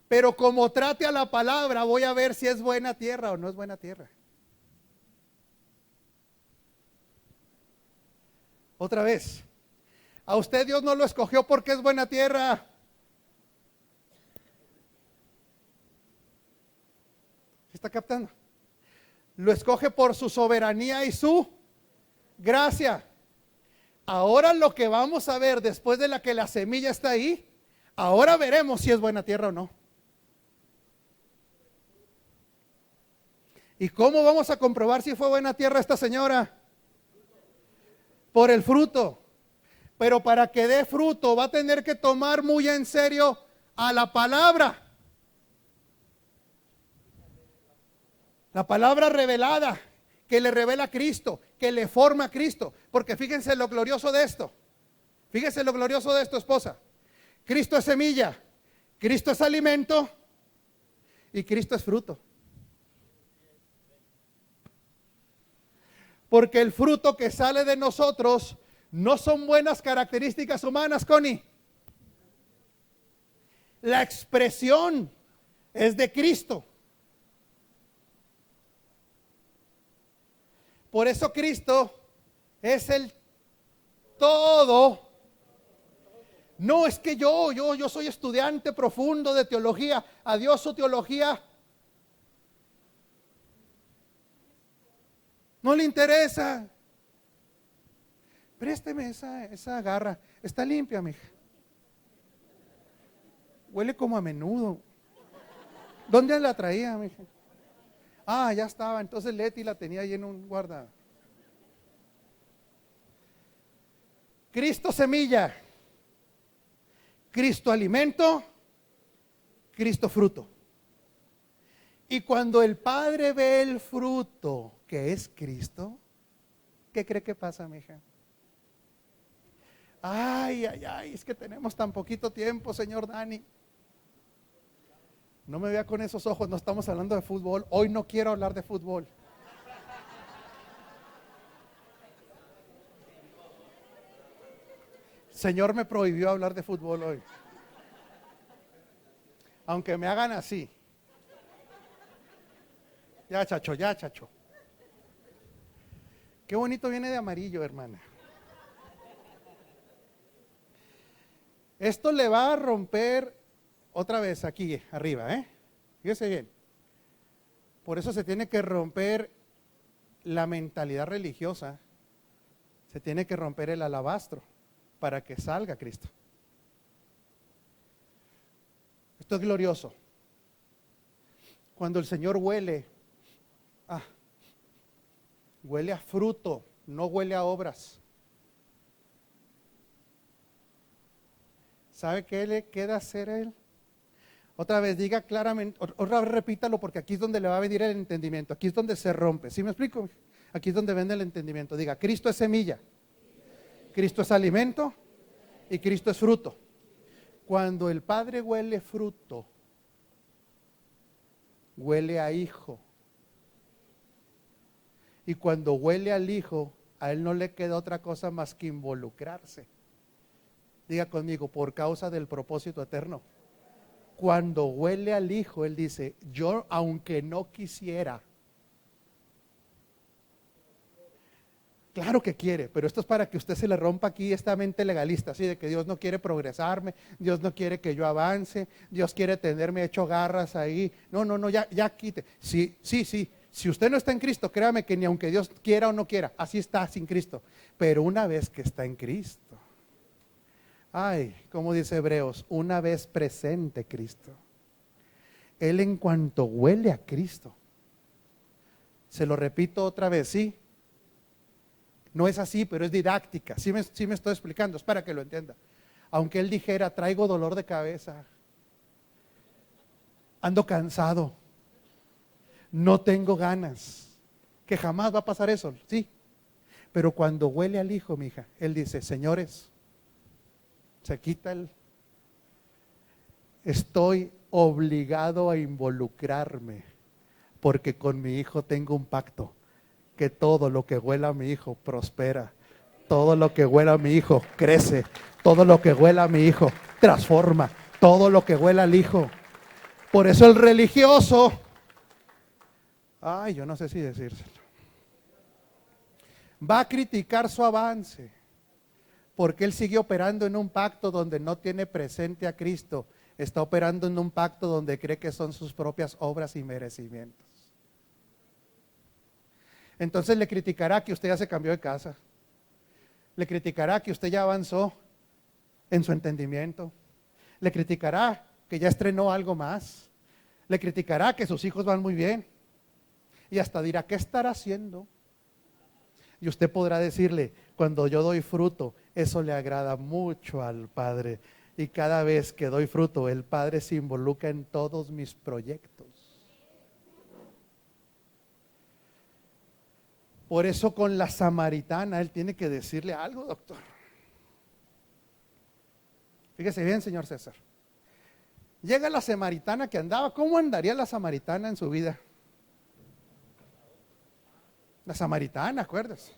pero como trate a la palabra, voy a ver si es buena tierra o no es buena tierra. Otra vez, a usted Dios no lo escogió porque es buena tierra. ¿Está captando? Lo escoge por su soberanía y su gracia. Ahora lo que vamos a ver después de que la semilla está ahí, ahora veremos si es buena tierra o no. ¿Y cómo vamos a comprobar si fue buena tierra esta señora? Por el fruto. Pero para que dé fruto va a tener que tomar muy en serio a la palabra. La palabra revelada, que le revela a Cristo, que le forma a Cristo. Porque fíjense lo glorioso de esto. Fíjense lo glorioso de esto, esposa. Cristo es semilla, Cristo es alimento y Cristo es fruto. Porque el fruto que sale de nosotros no son buenas características humanas, Connie. La expresión es de Cristo. Por eso Cristo es el todo. No es que yo soy estudiante profundo de teología. Adiós su teología. No le interesa. Présteme esa garra. Está limpia, mija. Huele como a menudo. ¿Dónde la traía, mija? Ah, ya estaba. Entonces Leti la tenía ahí en un guarda. Cristo semilla, Cristo alimento, Cristo fruto. Y cuando el Padre ve el fruto que es Cristo, ¿qué cree que pasa, mija? Ay, es que tenemos tan poquito tiempo, señor Dani. No me vea con esos ojos, no estamos hablando de fútbol. Hoy no quiero hablar de fútbol. Señor me prohibió hablar de fútbol hoy. Aunque me hagan así. Ya, chacho, ya, chacho. Qué bonito viene de amarillo, hermana. Esto le va a romper otra vez aquí arriba, Fíjese bien. Por eso se tiene que romper la mentalidad religiosa. Se tiene que romper el alabastro para que salga Cristo. Esto es glorioso. Cuando el Señor huele a fruto, no huele a obras. ¿Sabe qué le queda hacer a Él? Otra vez, diga claramente, otra vez repítalo, porque aquí es donde le va a venir el entendimiento. Aquí es donde se rompe. ¿Sí me explico? Aquí es donde vende el entendimiento. Diga, Cristo es semilla, Cristo es alimento y Cristo es fruto. Cuando el Padre huele fruto, huele a hijo. Y cuando huele al hijo, a Él no le queda otra cosa más que involucrarse. Diga conmigo, por causa del propósito eterno. Cuando huele al hijo, Él dice, yo aunque no quisiera. Claro que quiere, pero esto es para que usted se le rompa aquí esta mente legalista, así de que Dios no quiere progresarme, Dios no quiere que yo avance, Dios quiere tenerme hecho garras ahí. No, ya quite. Sí. Si usted no está en Cristo, créame que ni aunque Dios quiera o no quiera, así está sin Cristo. Pero una vez que está en Cristo, como dice Hebreos, una vez presente Cristo, Él en cuanto huele a Cristo, se lo repito otra vez, sí. No es así, pero es didáctica. Sí me estoy explicando, es para que lo entienda. Aunque Él dijera, traigo dolor de cabeza, ando cansado, no tengo ganas, que jamás va a pasar eso, sí. Pero cuando huele al hijo, mija, Él dice, señores, se quita estoy obligado a involucrarme, porque con mi hijo tengo un pacto, que todo lo que huela a mi hijo prospera, todo lo que huela a mi hijo crece, todo lo que huela a mi hijo transforma, todo lo que huela al hijo. Por eso el religioso, yo no sé si decírselo, va a criticar su avance, porque él sigue operando en un pacto donde no tiene presente a Cristo, está operando en un pacto donde cree que son sus propias obras y merecimientos. Entonces le criticará que usted ya se cambió de casa, le criticará que usted ya avanzó en su entendimiento, le criticará que ya estrenó algo más, le criticará que sus hijos van muy bien, Y hasta dirá, ¿qué estará haciendo? Y usted podrá decirle, cuando yo doy fruto, eso le agrada mucho al Padre. Y cada vez que doy fruto, el Padre se involucra en todos mis proyectos. Por eso con la samaritana, él tiene que decirle algo, doctor. Fíjese bien, señor César. Llega la samaritana que andaba. ¿Cómo andaría la samaritana en su vida? La samaritana, acuérdese.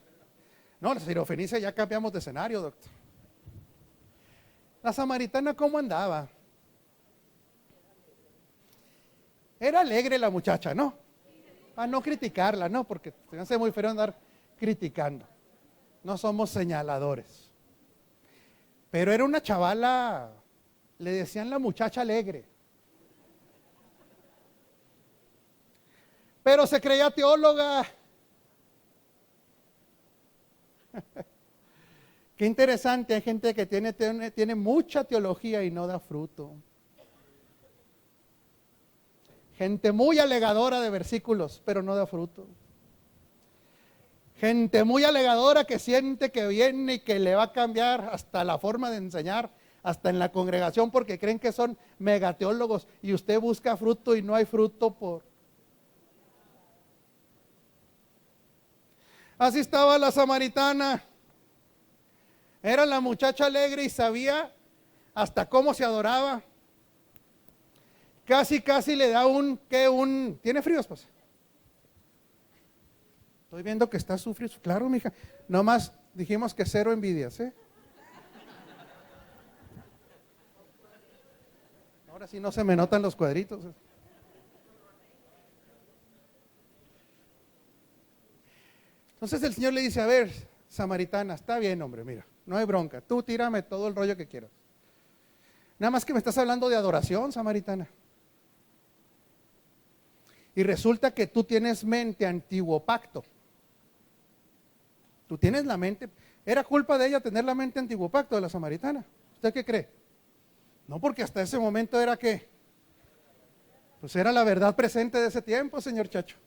No, la sirofenicia ya cambiamos de escenario, doctor. La samaritana, ¿cómo andaba? Era alegre la muchacha, ¿no? Para no criticarla, ¿no? Porque se hace muy feo andar criticando. No somos señaladores. Pero era una chavala, le decían la muchacha alegre. Pero se creía teóloga. Qué interesante, hay gente que tiene mucha teología y no da fruto. Gente muy alegadora de versículos, pero no da fruto. Gente muy alegadora que siente que viene y que le va a cambiar hasta la forma de enseñar, hasta en la congregación, porque creen que son megateólogos y usted busca fruto y no hay fruto por... Así estaba la samaritana. Era la muchacha alegre y sabía hasta cómo se adoraba. Casi le da ¿tiene frío, esposa? Estoy viendo que está sufriendo. Claro, mija. Nomás dijimos que cero envidias, ¿eh? Ahora sí no se me notan los cuadritos. Entonces el Señor le dice, a ver, samaritana, está bien, hombre, mira, no hay bronca. Tú tírame todo el rollo que quieras. Nada más que me estás hablando de adoración, samaritana. Y resulta que tú tienes mente antiguo pacto. Tú tienes la mente. ¿Era culpa de ella tener la mente antiguo pacto de la samaritana? ¿Usted qué cree? No, porque hasta ese momento era ¿qué? Pues era la verdad presente de ese tiempo, señor Chacho.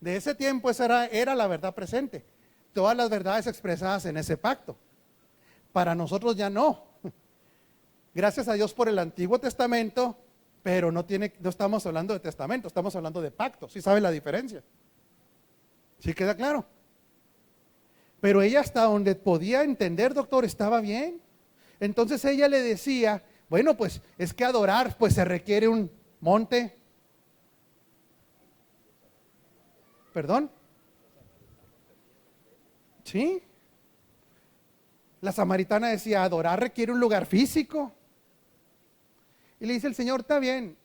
De ese tiempo esa era la verdad presente. Todas las verdades expresadas en ese pacto. Para nosotros ya no. Gracias a Dios por el Antiguo Testamento, pero no estamos hablando de testamento, estamos hablando de pacto. ¿Sí sabe la diferencia? ¿Sí queda claro? Pero ella hasta donde podía entender, doctor, estaba bien. Entonces ella le decía, bueno, pues es que adorar, pues se requiere un monte. ¿Perdón? ¿Sí? La samaritana decía, adorar requiere un lugar físico. Y le dice el Señor, está bien,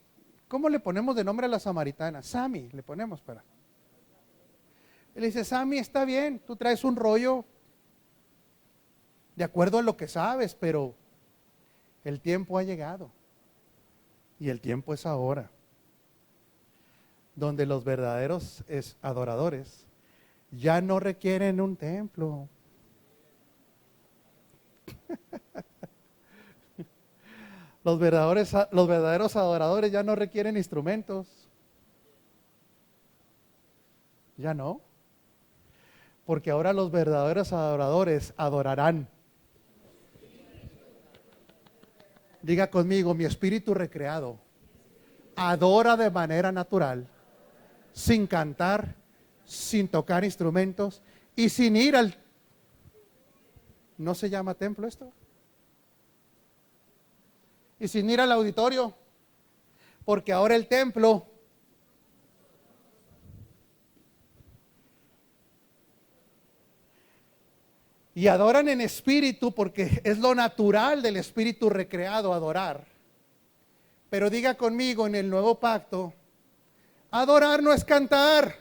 ¿cómo le ponemos de nombre a la samaritana? Sami, le ponemos para. Y le dice, Sami, está bien, tú traes un rollo de acuerdo a lo que sabes, pero el tiempo ha llegado. Y el tiempo es ahora. Donde los verdaderos adoradores ya no requieren un templo. Los verdaderos adoradores ya no requieren instrumentos. Ya no. Porque ahora los verdaderos adoradores adorarán. Diga conmigo, mi espíritu recreado adora de manera natural, sin cantar, sin tocar instrumentos y sin ir al... ¿No se llama templo esto? Y sin ir al auditorio, porque ahora el templo y adoran en espíritu, porque es lo natural del espíritu recreado adorar. Pero diga conmigo, en el nuevo pacto, adorar no es cantar.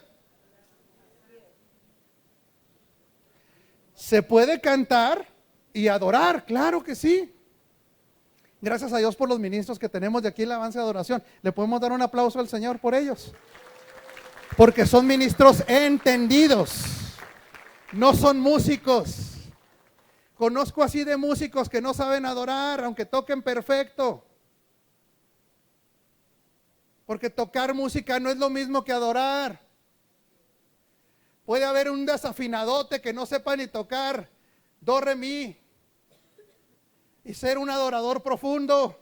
¿Se puede cantar y adorar? Claro que sí. Gracias a Dios por los ministros que tenemos de aquí en la Avance de Adoración. Le podemos dar un aplauso al Señor por ellos. Porque son ministros entendidos. No son músicos. Conozco así de músicos que no saben adorar, aunque toquen perfecto. Porque tocar música no es lo mismo que adorar. Puede haber un desafinadote que no sepa ni tocar do, re, mi, y ser un adorador profundo.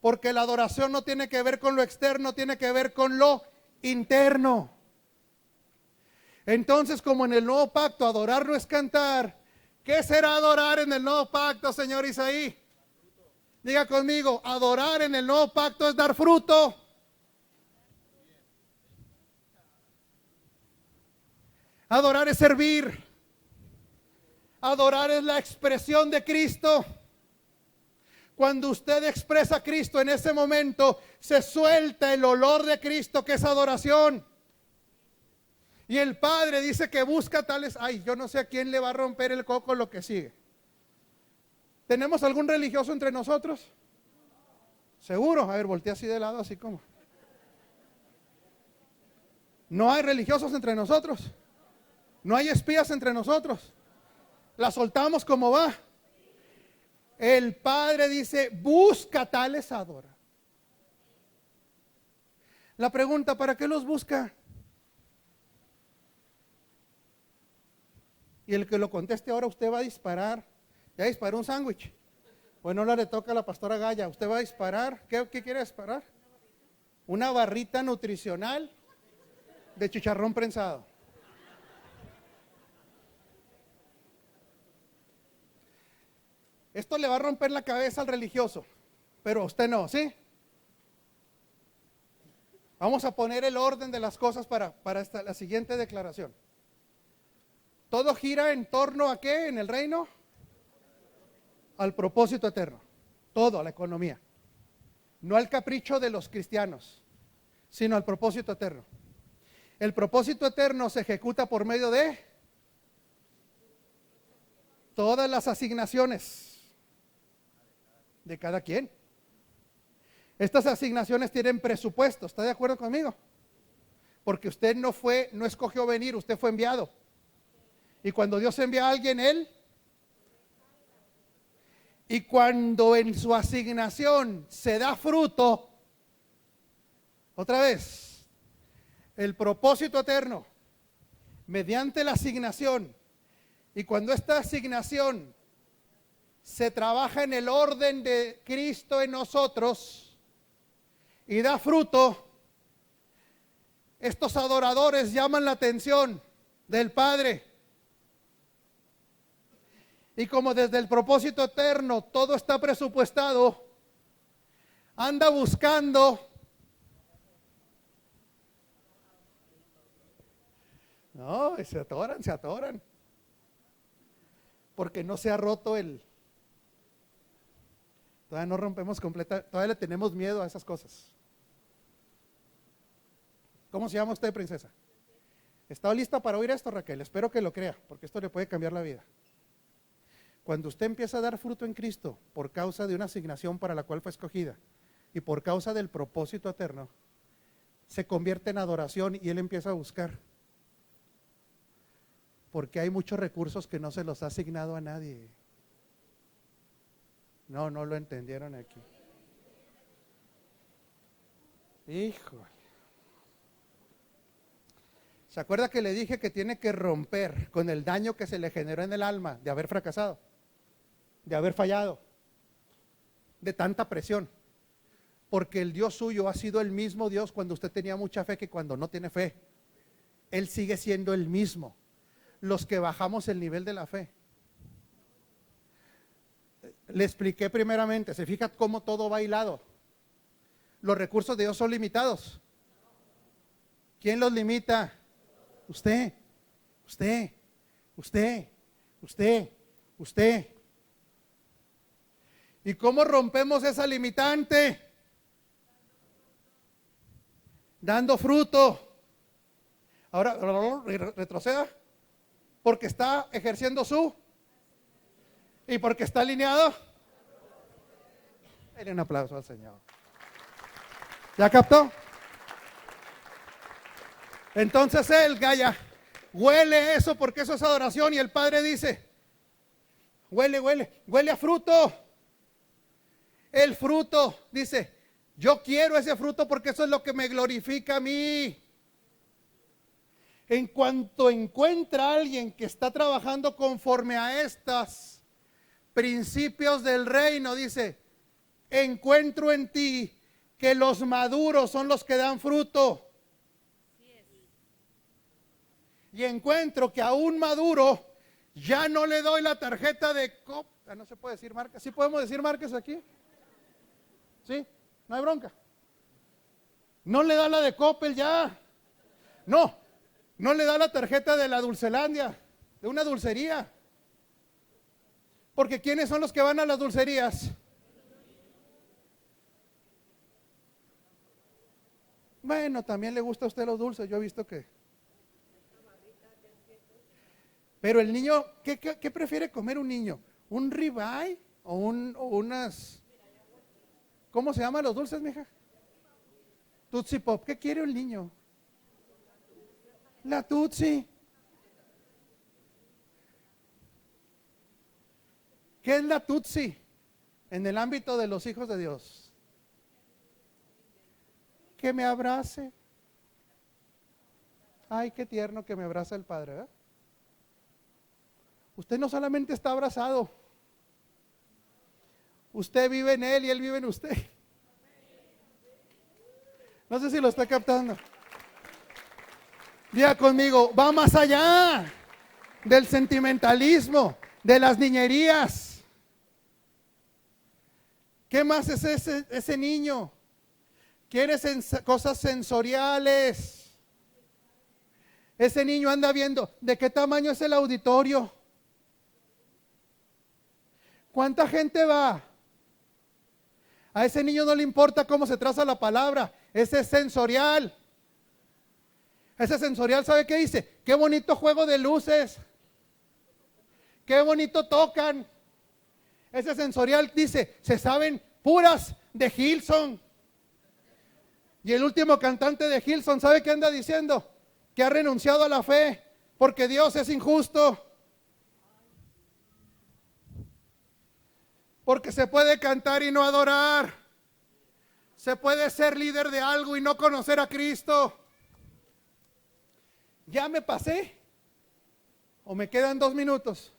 Porque la adoración no tiene que ver con lo externo, tiene que ver con lo interno. Entonces, como en el nuevo pacto adorar no es cantar, ¿qué será adorar en el nuevo pacto, señor Isaí? Diga conmigo, adorar en el nuevo pacto es dar fruto. Adorar es servir. Adorar es la expresión de Cristo. Cuando usted expresa a Cristo, en ese momento se suelta el olor de Cristo, que es adoración. Y el Padre dice que busca tales. Ay, yo no sé a quién le va a romper el coco lo que sigue. ¿Tenemos algún religioso entre nosotros? ¿Seguro? A ver, voltea así de lado, así como. ¿No hay religiosos entre nosotros? ¿No hay espías entre nosotros? ¿La soltamos como va? El Padre dice, busca tales adorar. La pregunta, ¿para qué los busca? Y el que lo conteste ahora, usted va a disparar. ¿Ya disparó un sándwich? Bueno, ahora le toca a la pastora Gaya. ¿Usted va a disparar? ¿Qué quiere disparar? Una barrita nutricional de chicharrón prensado. Esto le va a romper la cabeza al religioso, pero a usted no, ¿sí? Vamos a poner el orden de las cosas para la siguiente declaración. Todo gira en torno a ¿qué en el reino? Al propósito eterno. Todo, a la economía. No al capricho de los cristianos, sino al propósito eterno. El propósito eterno se ejecuta por medio de todas las asignaciones de cada quien. Estas asignaciones tienen presupuesto, ¿está de acuerdo conmigo? Porque usted no escogió venir, usted fue enviado. Y cuando Dios envía a alguien, y cuando en su asignación se da fruto, otra vez, el propósito eterno, mediante la asignación, y cuando esta asignación se trabaja en el orden de Cristo en nosotros y da fruto, estos adoradores llaman la atención del Padre. Y como desde el propósito eterno todo está presupuestado, anda buscando. No, se atoran. Porque no se ha roto todavía no rompemos completa, todavía le tenemos miedo a esas cosas. ¿Cómo se llama usted, princesa? ¿Está lista para oír esto, Raquel? Espero que lo crea, porque esto le puede cambiar la vida. Cuando usted empieza a dar fruto en Cristo por causa de una asignación para la cual fue escogida y por causa del propósito eterno, se convierte en adoración y Él empieza a buscar. Porque hay muchos recursos que no se los ha asignado a nadie. No lo entendieron aquí. Híjole. ¿Se acuerda que le dije que tiene que romper con el daño que se le generó en el alma de haber fracasado, de haber fallado, de tanta presión? Porque el Dios suyo ha sido el mismo Dios cuando usted tenía mucha fe que cuando no tiene fe. Él sigue siendo el mismo. Los que bajamos el nivel de la fe. Le expliqué primeramente, se fija cómo todo va hilado. Los recursos de Dios son limitados. ¿Quién los limita? Usted. ¿Y cómo rompemos esa limitante? Dando fruto. Ahora, retroceda. Porque está ejerciendo y porque está alineado. Denle un aplauso al Señor. ¿Ya captó? Entonces él, Gaya, huele eso porque eso es adoración. Y el Padre dice, huele a fruto. El fruto, dice, yo quiero ese fruto porque eso es lo que me glorifica a mí. En cuanto encuentra a alguien que está trabajando conforme a estos principios del reino, dice, encuentro en ti que los maduros son los que dan fruto. Y encuentro que a un maduro ya no le doy la tarjeta de no se puede decir marcas. ¿Sí podemos decir marcas aquí? ¿Sí? No hay bronca. No le da la de Coppel ya. No le da la tarjeta de la Dulcelandia, de una dulcería. Porque ¿quiénes son los que van a las dulcerías? Bueno, también le gusta a usted los dulces, yo he visto que. Pero el niño, ¿qué prefiere comer un niño? ¿Un ribeye o unas? ¿Cómo se llaman los dulces, mija? Tootsie Pop. ¿Qué quiere el niño? La Tootsie. ¿Qué es la Tootsie en el ámbito de los hijos de Dios? Que me abrace. Ay, qué tierno que me abraza el Padre, ¿verdad? Usted no solamente está abrazado, usted vive en Él y Él vive en usted. No sé si lo está captando. Diga conmigo, va más allá del sentimentalismo, de las niñerías. ¿Qué más es ese niño? Quiere cosas sensoriales. Ese niño anda viendo de qué tamaño es el auditorio. ¿Cuánta gente va? A ese niño no le importa cómo se traza la palabra. Ese es sensorial. Ese sensorial, ¿sabe qué dice? Qué bonito juego de luces. Qué bonito tocan. Ese sensorial dice, se saben puras de Hillsong. Y el último cantante de Hillsong, ¿sabe qué anda diciendo? Que ha renunciado a la fe porque Dios es injusto. Porque se puede cantar y no adorar. Se puede ser líder de algo y no conocer a Cristo. ¿Ya me pasé? ¿O me quedan 2 minutos?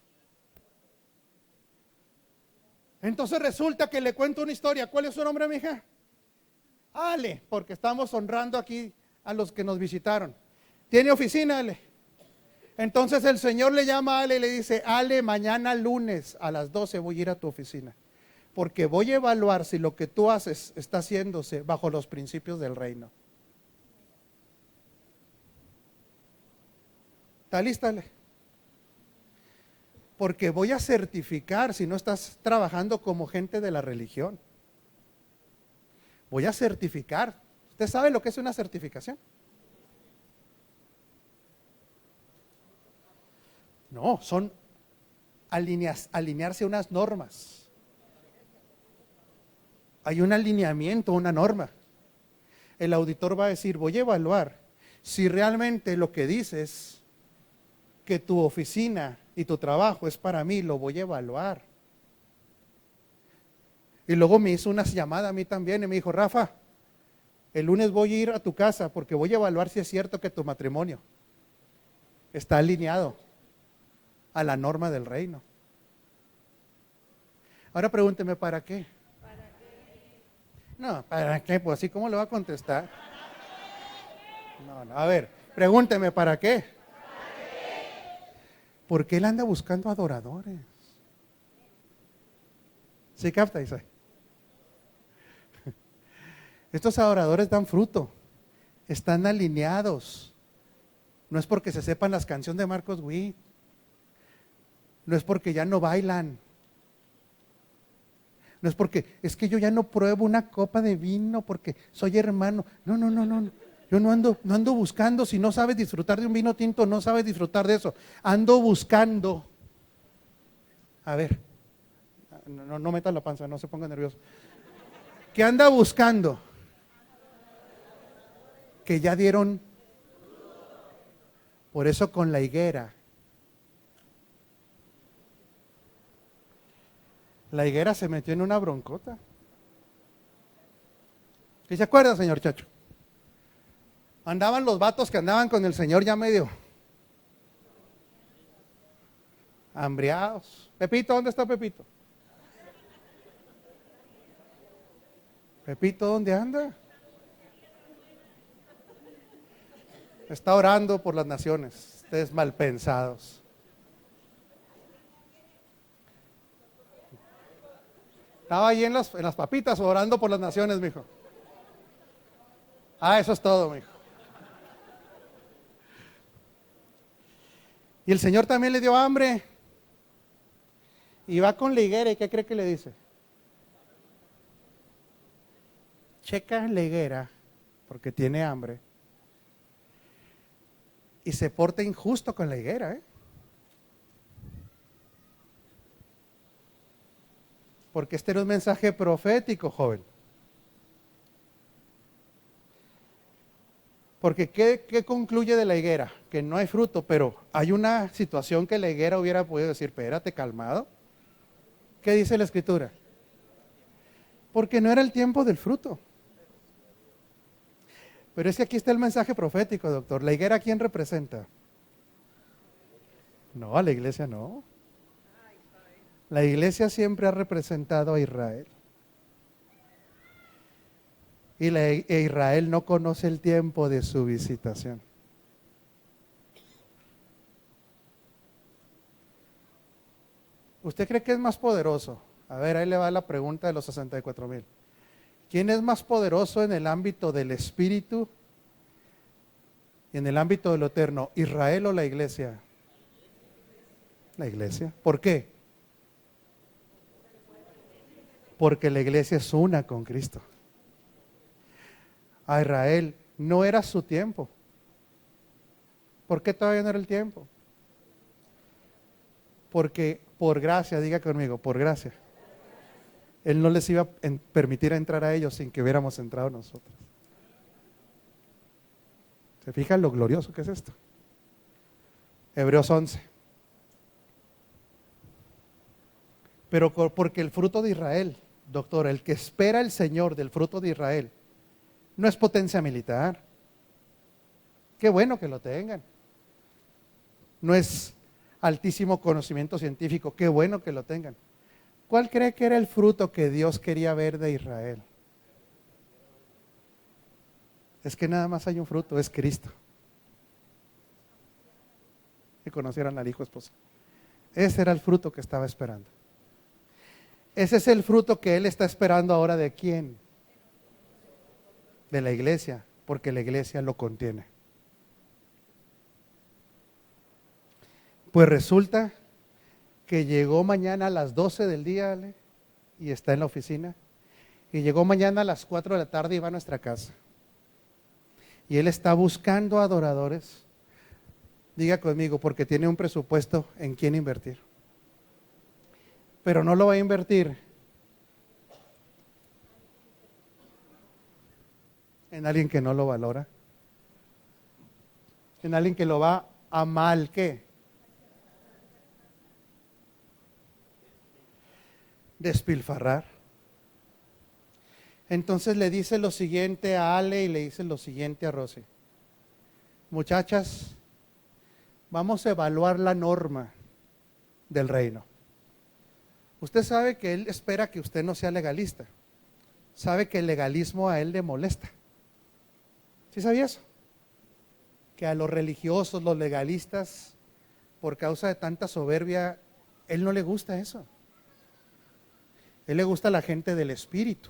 Entonces resulta que le cuento una historia. ¿Cuál es su nombre, mija? Ale, porque estamos honrando aquí a los que nos visitaron. ¿Tiene oficina, Ale? Entonces el Señor le llama a Ale y le dice, Ale, mañana lunes a las 12 voy a ir a tu oficina, porque voy a evaluar si lo que tú haces está haciéndose bajo los principios del reino. ¿Está lista, Ale? Porque voy a certificar si no estás trabajando como gente de la religión. Voy a certificar. ¿Usted sabe lo que es una certificación? No, son alinearse a unas normas. Hay un alineamiento, una norma. El auditor va a decir, voy a evaluar si realmente lo que dices, que tu oficina y tu trabajo es para mí, lo voy a evaluar. Y luego me hizo una llamada a mí también y me dijo, Rafa, el lunes voy a ir a tu casa porque voy a evaluar si es cierto que tu matrimonio está alineado a la norma del reino. Ahora pregúnteme, ¿para qué? ¿Para qué? No, ¿para qué? Pues así, ¿cómo le va a contestar? No, a ver, pregúnteme, ¿para qué? ¿Para qué? Porque él anda buscando adoradores. ¿Sí capta, Isaac? Estos adoradores dan fruto, están alineados. No es porque se sepan las canciones de Marcos Witt. No es porque ya no bailan. No es porque, es que yo ya no pruebo una copa de vino porque soy hermano. No. Yo no ando buscando. Si no sabes disfrutar de un vino tinto, no sabes disfrutar de eso. Ando buscando. A ver, no metas la panza, no se ponga nervioso. ¿Qué anda buscando? Que ya dieron. Por eso con la higuera. La higuera se metió en una broncota. ¿Sí se acuerda, señor Chacho? Andaban los vatos que andaban con el Señor ya medio hambriados. Pepito, ¿dónde está Pepito? Pepito, ¿dónde anda? Está orando por las naciones, ustedes mal pensados. Estaba ahí en las papitas orando por las naciones, mijo. Ah, eso es todo, mijo. Y el Señor también le dio hambre. Y va con la higuera, ¿y qué cree que le dice? Checa la higuera, porque tiene hambre. Y se porta injusto con la higuera, ¿eh? Porque este era un mensaje profético, joven. Porque ¿qué concluye de la higuera? Que no hay fruto, pero hay una situación que la higuera hubiera podido decir, espérate, calmado. ¿Qué dice la Escritura? Porque no era el tiempo del fruto. Pero es que aquí está el mensaje profético, doctor. ¿La higuera a quién representa? No, a la iglesia no. La iglesia siempre ha representado a Israel. Y Israel no conoce el tiempo de su visitación. ¿Usted cree que es más poderoso? A ver, ahí le va la pregunta de los 64,000. ¿Quién es más poderoso en el ámbito del espíritu y en el ámbito de lo eterno? ¿Israel o la iglesia? La iglesia. ¿Por qué? Porque la iglesia es una con Cristo. A Israel no era su tiempo. ¿Por qué todavía no era el tiempo? Porque por gracia, diga conmigo, por gracia. Él no les iba a permitir entrar a ellos sin que hubiéramos entrado nosotros. ¿Se fijan lo glorioso que es esto? Hebreos 11. Pero porque el fruto de Israel, doctor, el que espera el Señor del fruto de Israel, no es potencia militar. Qué bueno que lo tengan. No es altísimo conocimiento científico. Qué bueno que lo tengan. ¿Cuál cree que era el fruto que Dios quería ver de Israel? Es que nada más hay un fruto, es Cristo. Que conocieran al hijo esposo. Ese era el fruto que estaba esperando. Ese es el fruto que Él está esperando ahora ¿de quién? De la iglesia, porque la iglesia lo contiene. Pues resulta que llegó mañana a las 12 del día, ¿vale? Y está en la oficina. Y llegó mañana a las 4 de la tarde y va a nuestra casa. Y Él está buscando adoradores. Diga conmigo, porque tiene un presupuesto en quién invertir. Pero no lo va a invertir en alguien que no lo valora. En alguien que lo va a mal, ¿qué? Despilfarrar. Entonces le dice lo siguiente a Ale y le dice lo siguiente a Rosy. Muchachas, vamos a evaluar la norma del reino. Usted sabe que Él espera que usted no sea legalista. Sabe que el legalismo a Él le molesta. ¿Sí sabía eso? Que a los religiosos, los legalistas, por causa de tanta soberbia, Él no le gusta eso. Él le gusta a la gente del espíritu.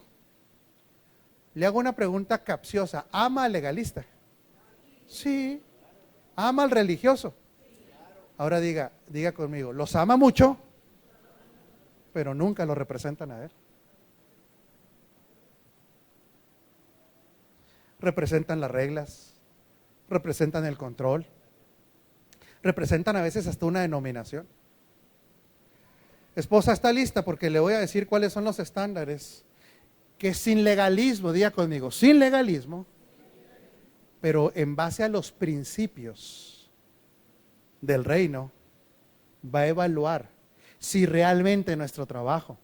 Le hago una pregunta capciosa. ¿Ama al legalista? Sí. ¿Ama al religioso? Ahora diga conmigo, ¿los ama mucho? Pero nunca lo representan a Él. Representan las reglas, representan el control, representan a veces hasta una denominación. Esposa, ¿está lista? Porque le voy a decir cuáles son los estándares que sin legalismo, diga conmigo, sin legalismo, pero en base a los principios del reino, va a evaluar si realmente nuestro trabajo,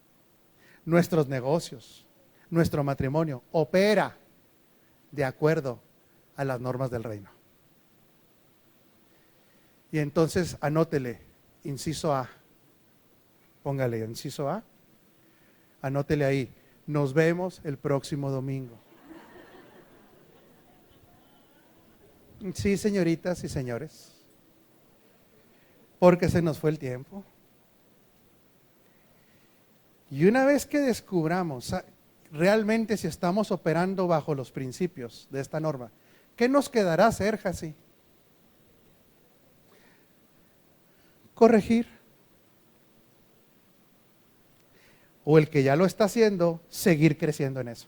nuestros negocios, nuestro matrimonio opera de acuerdo a las normas del reino. Y entonces anótele, inciso A, Póngale inciso A. Anótele ahí. Nos vemos el próximo domingo. Sí, señoritas y señores. Porque se nos fue el tiempo. Y una vez que descubramos realmente si estamos operando bajo los principios de esta norma, ¿qué nos quedará hacer, Jasi? Corregir. O el que ya lo está haciendo, seguir creciendo en eso.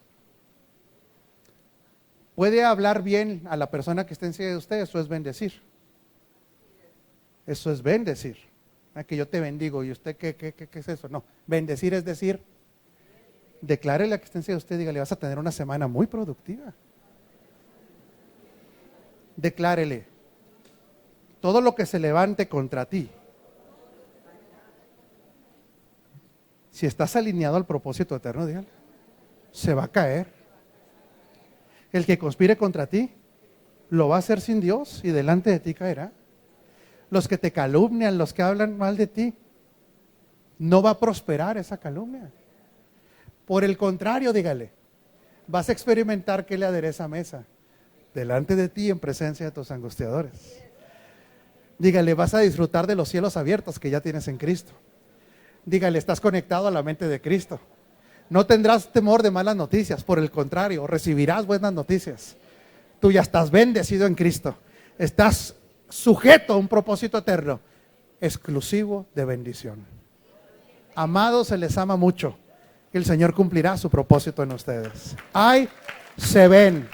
¿Puede hablar bien a la persona que está encima de usted? Eso es bendecir. Eso es bendecir. Que yo te bendigo. ¿Y usted qué es eso? No, bendecir es decir, declárele a que está encima de usted, dígale, vas a tener una semana muy productiva. Declárele, todo lo que se levante contra ti, si estás alineado al propósito eterno, dígale, se va a caer. El que conspire contra ti, lo va a hacer sin Dios y delante de ti caerá. Los que te calumnian, los que hablan mal de ti, no va a prosperar esa calumnia. Por el contrario, dígale, vas a experimentar que le adereza mesa delante de ti en presencia de tus angustiadores. Dígale, vas a disfrutar de los cielos abiertos que ya tienes en Cristo. Dígale, estás conectado a la mente de Cristo. No tendrás temor de malas noticias, por el contrario, recibirás buenas noticias. Tú ya estás bendecido en Cristo. Estás sujeto a un propósito eterno, exclusivo de bendición. Amados, se les ama mucho. El Señor cumplirá su propósito en ustedes. Ay, se ven.